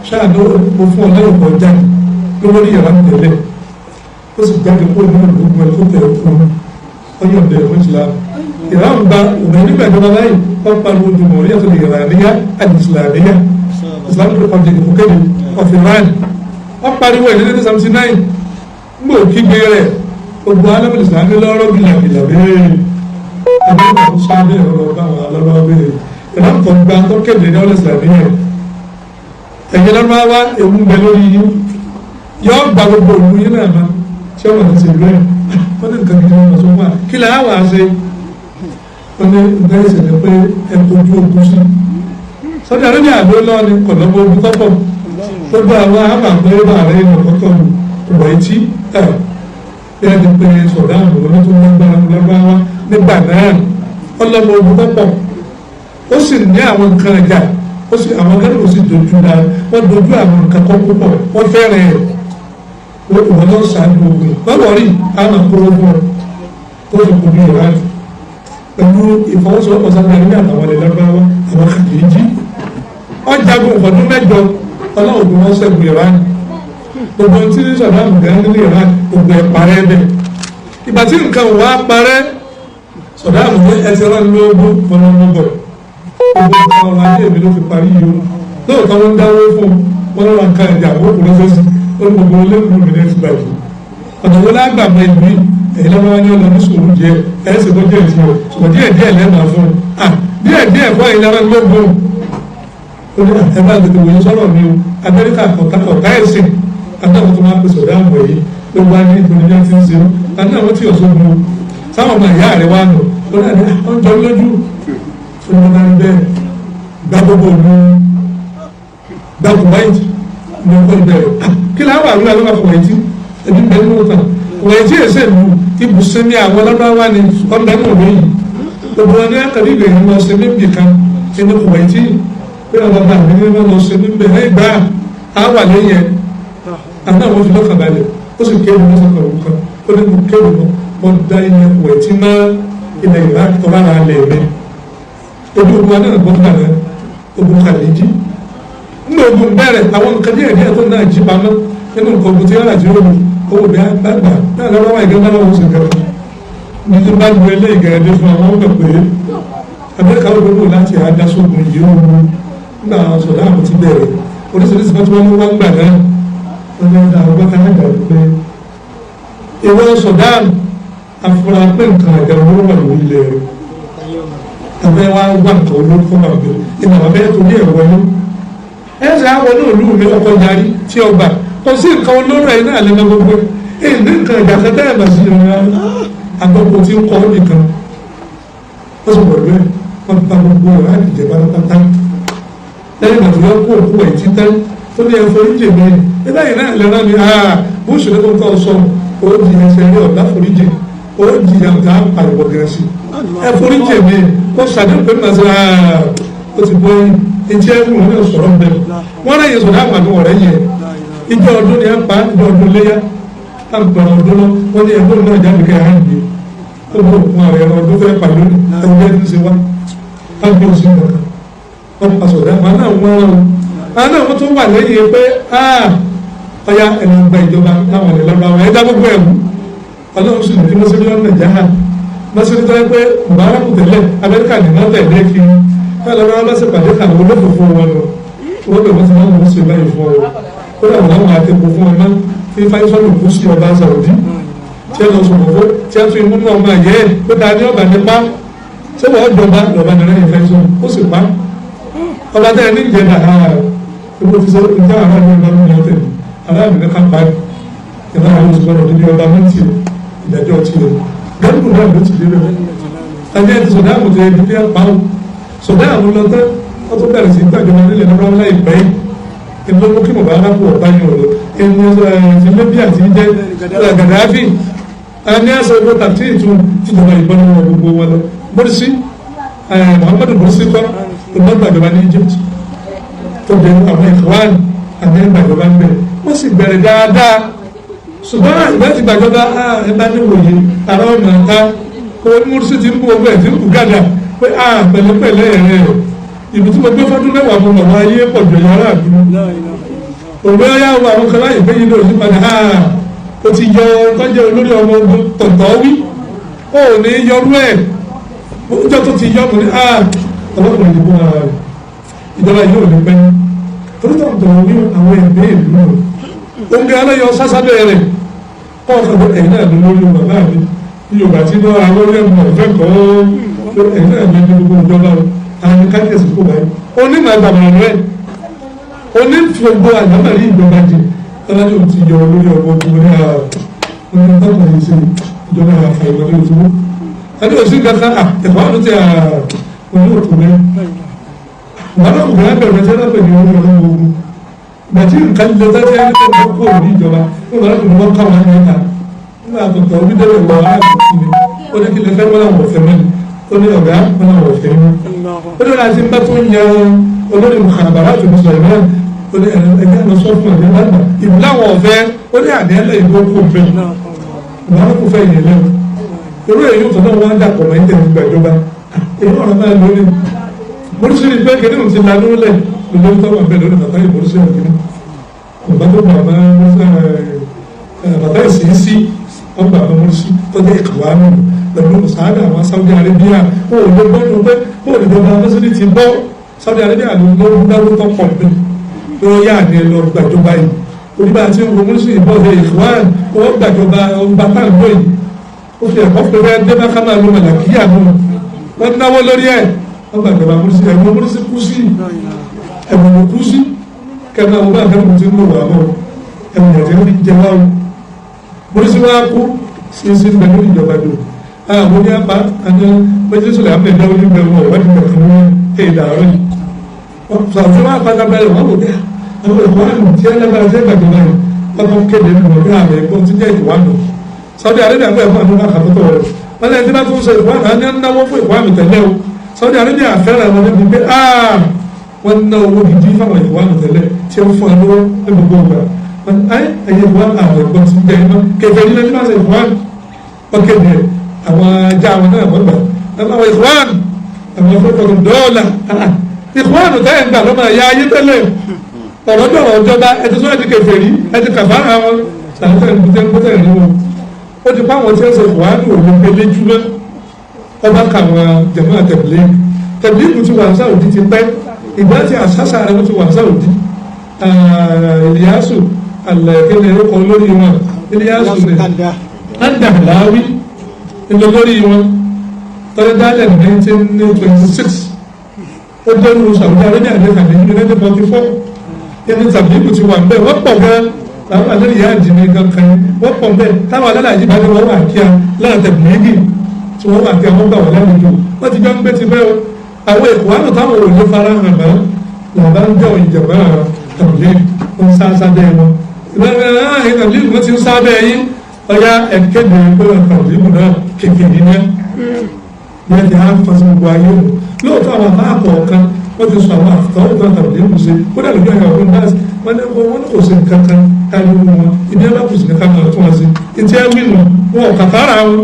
ṣáà ló mo fún ọ lẹ́yìn kan jáde lórí Iran tẹ̀lé ó sì jáde kó ní olùdó ẹ̀ tó tẹ̀ fún ọyọ̀ bẹ̀rẹ̀ fún Islam Iran gba òun nígbà ìjọba báyìí wọ́n pariwo jùmọ̀ríyà tó lè Iraniya àti Islamiyya Islamic Republic òkèlè of Iran wọ́n pariwo ẹ̀ ní 1979 mbò kígbe rẹ̀ gbogbo alábẹ̀ Islami lọ́rọ̀ gìlàgìlà bẹ́ẹ̀ ẹgbẹ́ ìgbà sábẹ́ ọ̀rọ̀ bá wọn lọ́rọ̀ bẹ́ẹ̀ Iran kan gba tó kéde ní ọ̀lẹ́ Islamiyya ẹ̀yẹ lọ́rọ̀ wá ewu bẹ lórí yín yọ gba gbogbo òlu yín náà máa tí wọ́n ti ṣèlú ẹ̀ wọ́n ní nǹkan gidi wọn sọ fún wa kí lè á wà á ṣe wọ́n ní nǹkan ìṣẹ̀lẹ̀ pé ẹ kojú ogun sí Saudi Arabia àdó lọ́wọ́ ni kọ̀lọ́gbọ́ ogun tọ́pọ̀ gbogbo àwọn àmàgbé bá rẹ̀ ní ọ̀kọ́kọ́ ìwọ̀ etí ẹ̀ bí ẹni pé Sudan lọ́wọ́ tó lágbára lọ́gbàwá nígbà náà ọlọ́mọ ogun tọ́pọ̀ ó sì ní àwọn nǹkan ẹ̀jà ó sì àwọn akẹ́kọ̀ọ́ ó sì dojú dáa wọ́n dojú àwọn nǹkan kọ́ púpọ̀ wọ́n fẹ́rẹ̀ ẹ̀ wọ́n lọ sàánú ogun wọ́n wọ̀rí àwọn àkóró fún ọ ó sì kò bí ìwádìí pẹ̀lú ìfọwọ́sowọ́pọ̀ sábẹ́ ní àtàwọn ilẹ̀ lọ́gbàwá àwọn kàkìrìjì ọjàgùn ọdún mẹ́jọ ọlọ́run bí wọ́n ṣẹ́gun Iran gbogbo tí Saddam gan nílé Iran gbogbo ẹ̀ parẹ́ bẹ́ẹ̀ ìgbà tí nǹkan wà á parẹ́ Saddam ní ẹsẹ̀ rán lóògùn fọlọ́mọbọ̀ gbogbo nǹkan ọ̀rọ̀ ayé mi ló fi parí yìí o lóòótọ́ wọn dáwó fún wọn lọ́wọ́ nǹkan ẹ̀jẹ̀ àwọn òkú lọ́sọ̀ọ́sì ó ní gbogbo olóògùn mi lẹ́sìn báyìí ọ̀nà wo lágbàgbọ́ ìlú yìí èyí lọ́wọ́ wọn ní ọ̀nà ní sòrò jẹ ẹ̀ẹ́sì tó jẹ́ ìṣòro ṣùgbọ́n díẹ̀ lẹ́ẹ̀mà fún díẹ̀ fún ìlànà lóògùn ẹ bá tètè wòye sọ̀rọ̀ mi o Amẹ́ríkà ọ̀tá ẹ̀sìn àtàwọn tó máa pèsè ọ̀dà àmọ̀ yìí ló wá ní ìpínlẹ̀ ní ti ń ṣe àti àwọn tí ọ̀ṣọ́ mu sáwọn ọmọ ìyá rẹ̀ wá nù ó dà ní ọjọ́ lójú fún ọmọ náà bẹ́ẹ̀ gbá gbogbo òlu gbá Kuwait ní ọkọ̀ ìbẹ̀rẹ̀ kí láwọn àlọ́ àlọ́ máa fọwọ́ etí ẹbí bẹ́ẹ̀ ní wọ́n tàn wọ́n etí ẹ̀sẹ̀ lu ibùsùnmi àwọn ọlọ́dọ́wà ni ọ̀bẹ náà lóyìn gbogbo wọn ní akadé ìgbìyànjú lọ sí níbi kan inú Kuwaiti pé àwọn bàbá mi ní wọn lọ sí níbi ẹ̀ gbà á wà lẹ́yìn àná àwọn òfin lọ́kàn balẹ̀ ó sì kéwòn ní sọ̀kọ̀ òun kan ó ní mo kéwòn mo da ilẹ̀ Kuwaiti mọ́ ilẹ̀ Iraq tó bá ra lẹ̀ mi ojú ogun náà gbọ́dọ̀ náà ogun kàlẹ́jì nínú ogun bẹ̀rẹ̀ àwọn nǹkan díẹ̀ díẹ̀ tó náà jí pamọ́ nínú nǹkan ogun tí wọ́n rà jí lóru owó bí agbágbà náà lọ́wọ́ wáyé gẹ́gẹ́ bá wọn sì gẹ̀rọ ní tí bá gbé ilé ìgẹ̀rẹ́dẹ́ fún àwọn ọmọ pé Amẹ́ríkà ó gbogbo láti àdásógun yìí ó nígbà àwọn sọ̀dá àwọn ti bẹ̀rẹ̀ oríṣiríṣi bá tí wọ́n mú wá gbà náà wọ́n ní ọ̀dà ọgbọ́n kan náà pé ìwọ sọ̀dá afúnra pé nǹkan àgbà owó wà lórí ilẹ̀ rẹ̀ ẹgbẹ́ wa wà nǹkan olórúkọ wà bẹ̀rẹ̀ ìmọ̀ abẹ́ tó ní ẹ̀wọ́ ní ẹ̀sẹ̀ àwọn olóòlù mi ọkọ̀ yarí tí ọgbà kò sí nǹkan olóró ẹ̀ náà lẹ́nu gbogbo ẹ̀ ní nǹkan ìjàkadà ẹ̀ bá sí ìrora àgbọ̀pọ̀ tí ń kọ́ nìkan ó sì pọ̀ lóyè wọ́n bá gbogbo ẹ̀ láti jẹ́ pátápátá lẹ́yìn ìgbà tí wọ́n kó òkú ẹ̀ títẹ́ tó ní ẹ̀fọ́ oríjì mi ẹ̀dá yìí náà lẹ́nu ni bóṣù ló ń tọ́ sọ ó di ẹsẹ̀ rí ọ̀dà foríjì ó di àgbà àpàlùbọ̀ gẹ̀ẹ́sì ẹ̀fọ́ oríjì mi kó sàdéhùn pé màá sọ ó ti bọ́ etí ẹ̀rù wọn ní ọ̀sọ̀rọ̀ ń bẹ̀ wọ́n rẹ̀ yẹ sọ̀rọ̀ àgbàdo ọ̀rẹ́ yẹ ìjọ ọdún ni ẹ pa ìjọ ọdún léyà àgbàdo ọdún lọ wọ́n ní ẹgbẹ́ náà jáde kẹ́ ẹ̀ hàn gbé ó bọ̀ fún àwọn ẹ̀rọ ọdún fẹ́ pa lónìí ẹgbẹ́ ẹni ṣe wá káàkiri oṣù kankan wọ́n pa sọ̀rọ̀ àwọn náà wọ́n rán o àwọn náà wọ́n tún wà lẹ́yìn pé ọya ẹni gba ìjọba láwọn ilẹ̀ lọ́wọ́ àwọn ẹ̀dá gbogbo ẹ̀mú ọlọ́run sì ní kí wọ́n ṣe bí lọ́nà ìjà hàn wọ́n ṣe nítorí pé Mubarak tẹ̀lé Amẹ́ríkà ní náà tẹ̀lé kí lọ́wọ́ bá ṣe pàdé kan olófòfò wọn lọ wọ́n bẹ̀ wọ́n ti máa ń wọ́n ṣe báyìí fún ọ ó dà wọ́n láwọn akẹ́kọ̀ọ́ fún ọmọ tí fáyọ́sọ́nù kú sí ọba Saudi tí ẹ lọ sọ̀rọ̀ fún tí ẹ tún imú náà máa yẹ ẹ pé ta ni ọba nípa ṣé wọ́n jọba lọ́ba ní lẹ́yìn fáyọ́sọ́nù ó sì pa ọba tẹ́ ẹ ní ìjẹta epo fi sọ ìjà àwọn ọmọ ọba mi lọ́tẹ̀ aláàbò ní kápá ìlà àwọn oṣù gbọdọ̀ níbi ọba mọ́tì ìdájọ́ ti rẹ̀ gẹ́gùn náà ló ti dé lọ ẹni ẹ ti sọ̀dá àmọ̀tẹ́ ẹni bí ẹ pa ó sọ̀dá àwọn lọ́tẹ́ wọ́n tún bẹ̀rẹ̀ sí gbàjọba nílẹ̀ lọ́wọ́ láìpẹ́ ìlú mú kí mo bá rápò ọ̀bá yìí ọ̀rọ̀ ẹni ti Libya ti jẹ́ Gaddafi ẹni ẹsẹ̀ ọgbọ́n tàbí ìtún tìjọba ìbọn wọn gbogbo wọn lọ Morsi Muhammadu Morsi kọ́ ìbọn gbàjọba ní Egypt tó bẹ àwọn Ikhwan àti gbàjọba ń bẹ wọ́n sì bẹ̀rẹ̀ dáadáa ṣùgbọ́n ìgbà tí gbàjọba ẹ bá ní wòye ara ọ̀nà ká kó Morsi ti ń bú ọgbẹ́ ti ń kú gàdà pé pẹ̀lẹ́pẹ̀lẹ́ rẹ̀ ibi tí mo gbé fọdún mẹ́wàá mo mọ̀ wá ayé pọ̀ jù yàrá àdúgbò òwe ọyá wo àwọn kan láyè péye ní òsì padà o ti yọ tọ́jú olórí ọmọ ogun tọ̀tọ̀ wí ó ní yọrú ẹ̀ ọjọ́ tó ti yọ ọmọ ní ọlọ́pàá ìdìbò ara rẹ̀ ìjọba yìí ò ní pẹ́ torí tọ̀tọ̀ wí àwọn ẹgbẹ́ ìlú rẹ̀ oúnjẹ aláyọ sásábẹ́ rẹ̀ kọ́ ọ̀kan ẹ̀yìn náà ló lórí bàbá mi Yorùbá tí wọ́n á lórí ẹ̀mọ́ ọ̀fẹ́ kọ́ ẹ̀yìn náà ló ní gbogbo ìjọba àwọn kákẹ́sì kò báyìí onímọ̀ àgbàmọ̀ rẹ̀ onífògbò àgbàmọ̀rí ìjọba jẹ ọlọ́dún ti yọ olórí ọgbọ́ ogun ní ọdún tọ́pọ̀ yìí sí ìjọba àfà ìwọlé òṣùwò adé òsì gàtà ẹ̀fọ́ ọdún tí oní òtún rẹ̀ wọn kò bẹ̀rẹ̀ bẹ̀rẹ̀ tí wọ́n pè ní orí ọdún ogun gbàtí nǹkan lè tẹ́tẹ́ ẹni tó kọ́ kó ní ìjọba wọn kò ní wọ́n káwọn ẹni ẹ̀ta nígbà àtọ̀tọ̀ orí dẹ́rẹ̀ wọ ó ní kí lè fẹ́ wọ́n làwọn ọ̀fẹ́ mẹ́rin ó ní ọ̀gá wọn làwọn ọ̀fẹ́ mẹ́rin ó ní láti bá tó ń yan olórí mùkàbàrà tó ní sọ̀rọ̀ náà ó ní ẹgbẹ́ lọ sọ fún ẹgbẹ́ lágbà ìlú láwọn ọ̀fẹ́ ó ní àdéhẹ́lẹ̀ ìlú kò fẹ́ ìwọ́n kò fẹ́ yẹn lẹ́nu irú èyí tó náà wọ́n dàpọ̀ mọ́ ẹ̀ńtẹ̀ nígbà ìjọba èyí ọ̀rọ̀ náà lórí mọ́rísìrì pé kí nínú ti lanú lẹ̀ lórí tó wà bẹ́ẹ̀ lórí bàbá yìí mọ́rísìrì ọ̀gbìn bàbá tó bàbá ìsìnsì ọgbà mọ́rísìrì tó jẹ́ ìkàwá nù pẹ̀lú mùsàádà àwọn Saudi Arabia ó lè gbọ́dọ̀ pé ó lè dọ̀bà mọ́sílì ti bọ́ Saudi Arabia ló ń dáwó tó pọ̀ pé ó yá ní ẹ lọ gbàjọba yìí onígbà tí ó mú sí ìbọn ẹ̀ ìfúwàn ó gbàjọba ọba tá à ń lò yìí ó fi ẹ̀kọ́ pé bẹ́ẹ̀ dé bá ká máa lo màlàkíyà nù wọ́n náwó lórí ẹ̀ wọ́n gbàjọba mú sí ẹ̀wọ̀n mú sí kú sí ẹ̀wọ̀n ló kú sí kẹ́mà ọba àfẹ́kùn tí ń lò wà bọ̀ ẹ̀wọ̀n ẹ̀jẹ̀ ń jẹ wá o mú sí wá kú sí sí pẹ̀lú ìjọba dò àwọn ní apá àti méjìlélẹ́sọ̀lẹ̀ àmì ẹ̀dá ojú bẹ̀rù ọ̀wádìí bẹ̀rù ní èdàrọ́ yìí sọ̀rọ̀ wọn apáta bẹ̀rẹ̀ wọn kò dé àwọn ìwádìí tí ẹ lágbára sí ìgbàgbọ́ náà wọn kéde nínú ọdún àmì ẹ̀kọ́ tí jẹ́ ìwádìí Saudi Arabia gbé ẹ̀fọ́ àdúrà kàtọ́tọ̀ rẹ̀ wọ́n lẹ́yìn tí wọ́n tún ṣe ìwọ́n àná náwó fún ìwọ́n àmì tẹ̀lé o Saudi Arabia fẹ́ràn wọn níbi pé wọ́n ná owó gidi fáwọn ìwọ́n àmì tẹ̀lé tí ó fún ẹ lówó ní gbogbo ìgbà wọ́n ẹ̀yẹ ìwọ́n àwọn ẹ̀gbọ́n ti gbẹ iná kẹfẹ́ nílẹ̀ tí wọ́n ṣe ìwọ́n ọ̀kẹ́dẹ àwọn ajá àwọn náà wọ́n gbà àwọn ìwọ́n àwọn fúnfọ̀n dọ́ọ̀là ìwọ́n tẹ́yẹ̀ gbà lọ́mọ ẹ̀yà ayé tẹ́lẹ̀ ọ̀rọ̀ dọ̀rọ̀ ọjọ́ba ẹ̀tí tó ẹ̀dí kẹfẹ́ rí ẹ̀dí kàfàrà wọn ó ti pa àwọn tí wọ́n ṣe wàhálù òun pélé jùlọ ọba kàwọn jẹ̀mọ́ tẹ̀blíìgù ti wà sáwùdí ti pẹ́ ìgbà tí àṣàṣà rẹ̀ ti wà sáwùdí Ìlíyàsù alẹ́kẹ́lẹ́ orúkọ lórí wọn Ìlíyàsù ní Kandahláwí ìlú lórí wọn tọ́lẹ̀ dálẹ̀ ní 1926 ó dẹ́nu Saudi Arabia ní 1944 ẹni tẹ̀blíìgù ti wà bẹ́ẹ̀ wọ́n pọ̀ gan àwọn àlejò yà á di ní kankan wọ́n pọ̀ bẹ́ẹ̀ táwọn alálàájì bá ní wọ́n wà kíá lára tẹ̀blíìgì tí wọ́n wà kíá wọ́n gbà wọ́n lálejò wọ́n ti jọ ń gbé ti bẹ́ẹ̀ o àwọn èkó àná táwọn òòlù fara hàn náà làbá ń jọ ìjọba tẹ̀blíìgì wọ́n sá sábẹ́ wọn ìbáraẹni tẹ̀blíìgì wọ́n ti ń sábẹ́ yín ọ̀yá ẹ̀kẹ́dẹ̀ pé tẹ̀blíìgì náà kékeré ní ẹ̀ ti á fọ́sí gbogbo ayé o lóòótọ́ àwọn àbáàpọ̀ kan wọ́n ti sọ àwọn àfitọ́ ìtàn tẹ̀blíìgì ṣe kódà lójú ẹ̀yà ọ̀gbìn náà wọ́n ní kò sí kankan káyọ̀ wọn ìdí ẹ̀rọ kò sí kankan náà tó wọn sí ìtí ẹ̀ wíìnù wọn ò kàfàrà wọn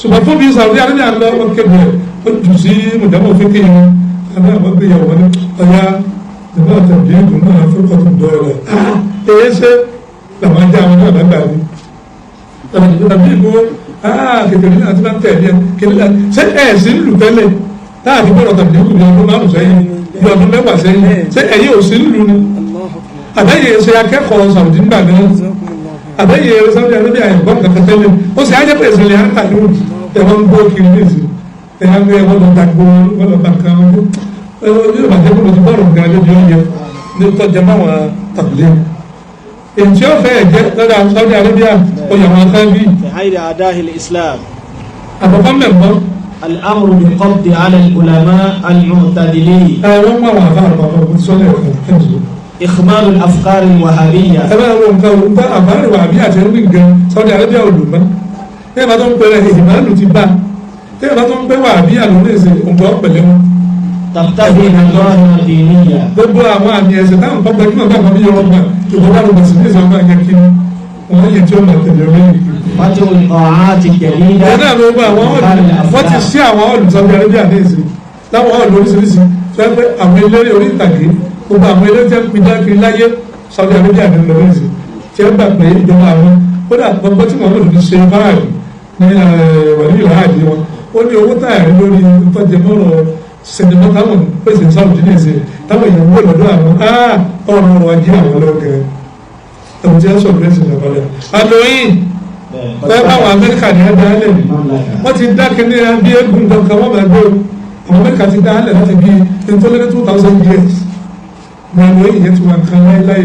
ṣùgbọ́n fún bí Saudi Arabia lọ wọn kéde ó jù sí mùdàmọ́ òfin kéyìn wọn àbí àwọn gbéyàwó wọn ní ọ̀yá ìmọ̀ tẹ̀blíìgì náà fúrúkọ̀ tó dọ̀ọ̀rọ̀ èyí ṣe làwọn ajá wọn náà lágbàá ní tẹ̀blíìgì kékeré náà ti máa ń tẹ̀lé kékeré ṣé ẹ̀ sí ń lù tẹ́lẹ̀ láàbí bọ́ọ̀rọ̀ tẹ̀blíìgì ní ọdún márùn sẹ́yìn ní ọdún mẹ́wàá sẹ́yìn ṣé ẹ̀yìn ò sí ń lù ni àbẹ́yẹ ṣe akẹ́kọ̀ọ́ Saudi nígbà náà àbẹ́yẹ Saudi Arabia ẹ̀gbọ́n kankan tẹ́lẹ̀ ó sì ájẹ́ pèsè lè hàn tàbí ẹ̀wọ̀n gbó kiri ní ìsìn ẹ̀yà gbé ẹ̀wọ̀n lọ dàgbò wọ́n lọ bàkà wọn yóò bàjẹ́ kó lọ sí bọ́ọ̀rù nǹkan lójú oúnjẹ ní tọ́jà máwọn tàbílẹ̀ èyí tí ó fẹ́ ẹ̀jẹ̀ lọ́dà Saudi Arabia oyè wọn kan bí. àkọ́kọ́ mẹ́mọ́. الأمر بالقبض على العلماء المعتدلين. wọ́n mú àwọn àfáà àpapọ̀ sọ́lẹ̀ ọ̀kan إخماد الأفكار الوهابية. ẹ̀rọ àwọn nǹkan òǹkà àbárí wàhábí àti ẹ̀rọ nǹkan Saudi Arabia olùmọ́ tẹ́yẹ̀ bá tó ń pẹ́rẹ́ ìhìmánù ti bá tẹ́yẹ̀ bá tó ń pẹ́ wàhábí àlùmọ́ẹ̀sẹ̀ òǹkà ọ̀pẹ̀lẹ̀ wọn. tàbí ìdájọ́ ìdíníyà. gbogbo àwọn àmì ẹ̀sẹ̀ táwọn kọ́ gbajúmọ̀ bá wọn bí yọrọ gbà ìjọba ló bẹ̀sẹ̀ ní ìsọ̀rọ̀ máa yẹ kí wọ́n yẹ tí ó máa tẹ̀lé orí. wọ́n ti ọ̀hán ti jẹ̀lí dá. ẹ̀rọ àwọn ọmọ àwọn wọ́n ti sí àwọn ọ̀lù Saudi Arabia ní ìsìn láwọn ọ̀lù oríṣiríṣi tó yẹ pé àwọn eléré orí ìtàgé gbogbo àwọn eléré tẹ́ ń pin dákiri láyé Saudi Arabia ní ìlú ìsìn tí ó gbà pé ìjọba àwọn kódà gbogbo tí wọ́n lòdì ṣe báyìí ní wàlúù ìlàhàdì wọn ó ní owó táyà lórí tọ́jú mọ́rọ̀ sinimá táwọn pèsè Saudi ní ìsìn táwọn èèyàn wò lọ́dọ̀ àwọn ọ̀rọ̀ ajé àwọn lọ́gẹ̀ẹ́ ẹ̀wọ̀n tí wọ́n sọ bẹ́ẹ̀ sì ní ọ̀pọ̀lẹ̀ àlóyìn bẹ́ẹ̀ báwọn Amẹ́ríkà ní ẹ̀dá alẹ́ ni wọ́n ti dá kíní bí eégún kankan wọ́n máa gbé àwọn Amẹ́ríkà ti dá alẹ́ láti bí nítorí 2000 years ní àlóyìn yẹn ti wà kan láéláé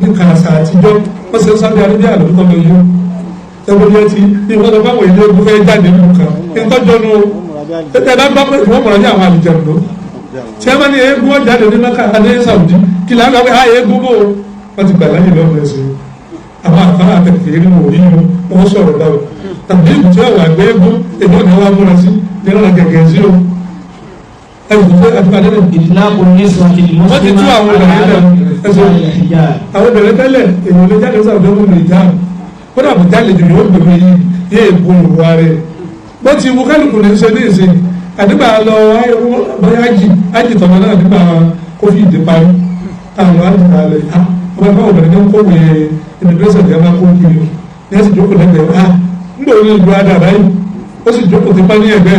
ní kàràsà àtijọ́ wọ́n ṣe ń Saudi Arabia lórúkọ lọ yó ẹgbẹ́ yẹn ti bí wọ́n lọ báwọn ilé ogun fẹ́ jáde nínú kan ìtọ́jọ́ nu tẹ́tẹ́ bá bá pé wọ́n mọ̀rọ̀ ní àwọn àlùjẹ̀ lọ tí a bá ní eégún ọjà lè ní Mẹ́kà adé Saudi kí là ń lọ pé a eégún bò wọ́n ti gbà láyé lọ́wọ́ ẹ̀sìn àwọn àfárá àtẹ̀kẹ́ ní wò yíyún wọ́n sọ̀rọ̀ báwo tàbí ìbù tí wọ́n wà gbé eégún èdè ọ̀nà wa múra sí ní ọ̀nà gẹ̀gẹ̀ sí o ẹ̀sìn tó fẹ́ àtúbàdé rẹ̀. ìdíláàbò ní sọ́ọ̀tì ní wọ́n ti tú àwọn obìnrin lẹ̀ ẹ̀sìn àwọn obìnrin tẹ́lẹ̀ èèyàn lè jáde sáà ọ̀dọ́ lè já kódà bó jáde jù yóò gbèrò yìí yé èbó ìwà rẹ̀ bó ti wú kálukú ní ṣe ní ìsìn àdìgbà lọ bóyá ájì tọmọ náà àdìgbà kófì ìdí parí táwọn àdìgbà lẹ ọmọ ẹgbẹ́ obìnrin ní kó wé immigration ní ẹgbẹ́ kó kiri ní ẹsì jókòó lẹ́gbẹ̀ẹ́ ń bò ní ìlú adà báyìí ó sì jókòó ti pa ní ẹgbẹ́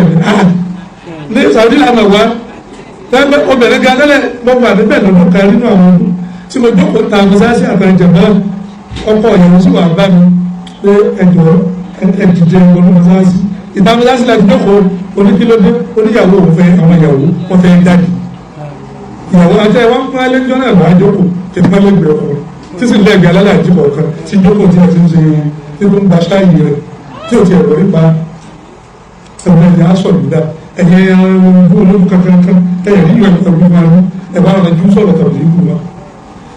mi ní Saudi lànà wá lẹ́gbẹ́ obìnrin ga lẹ́lẹ̀ gbogbo àdìbẹ̀ lọ́dún kan nínú àwọn ọdún tí mo jókòó ta mọ́sáàsì àtàjẹ̀mọ́ ọkọ̀ ìyàwó sì wà bá mi pé ẹjọ́ ẹ̀dìdẹ̀ ìwọ̀n mọ́sáàsì ìta mọ́sáàsì láti jókòó oníkílódé oníyàwó òun fẹ́ àwọn ìyàwó wọ́n fẹ́ jáde ìyàwó ajá ẹwà ń pín alẹ́jọ́ náà bá jókòó tí ti pálẹ̀ gbẹ̀ ọkọ̀ tí sì lẹ́gbẹ̀ẹ́ alálàájì kọ̀ọ̀kan tí jókòó tí a ti ń ṣe tí ó ń gba ṣáàyè rẹ̀ tí ò ti ẹ̀rọ nípa ẹ̀rọ ẹ̀yà aṣọ ìdá ẹ̀yẹ olóògùn kankan ẹ̀yẹ nínú ẹ̀kọ́ ẹ̀rọ máa ń ẹ̀bá ọ̀nà jù sọ̀rọ̀ tàbí ìkù wa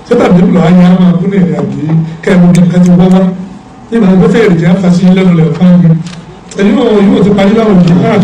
ṣé tàbí ìlú ayé á máa gún ẹ̀rẹ̀ àgbé kẹ́ẹ̀mú bí nǹkan ti wọ́ wá ìgbà tó fẹ́ẹ́ rìjẹ́ fásitì lẹ́nu lẹ̀ fún mi ẹni wọn yóò ti parí báwọn jihad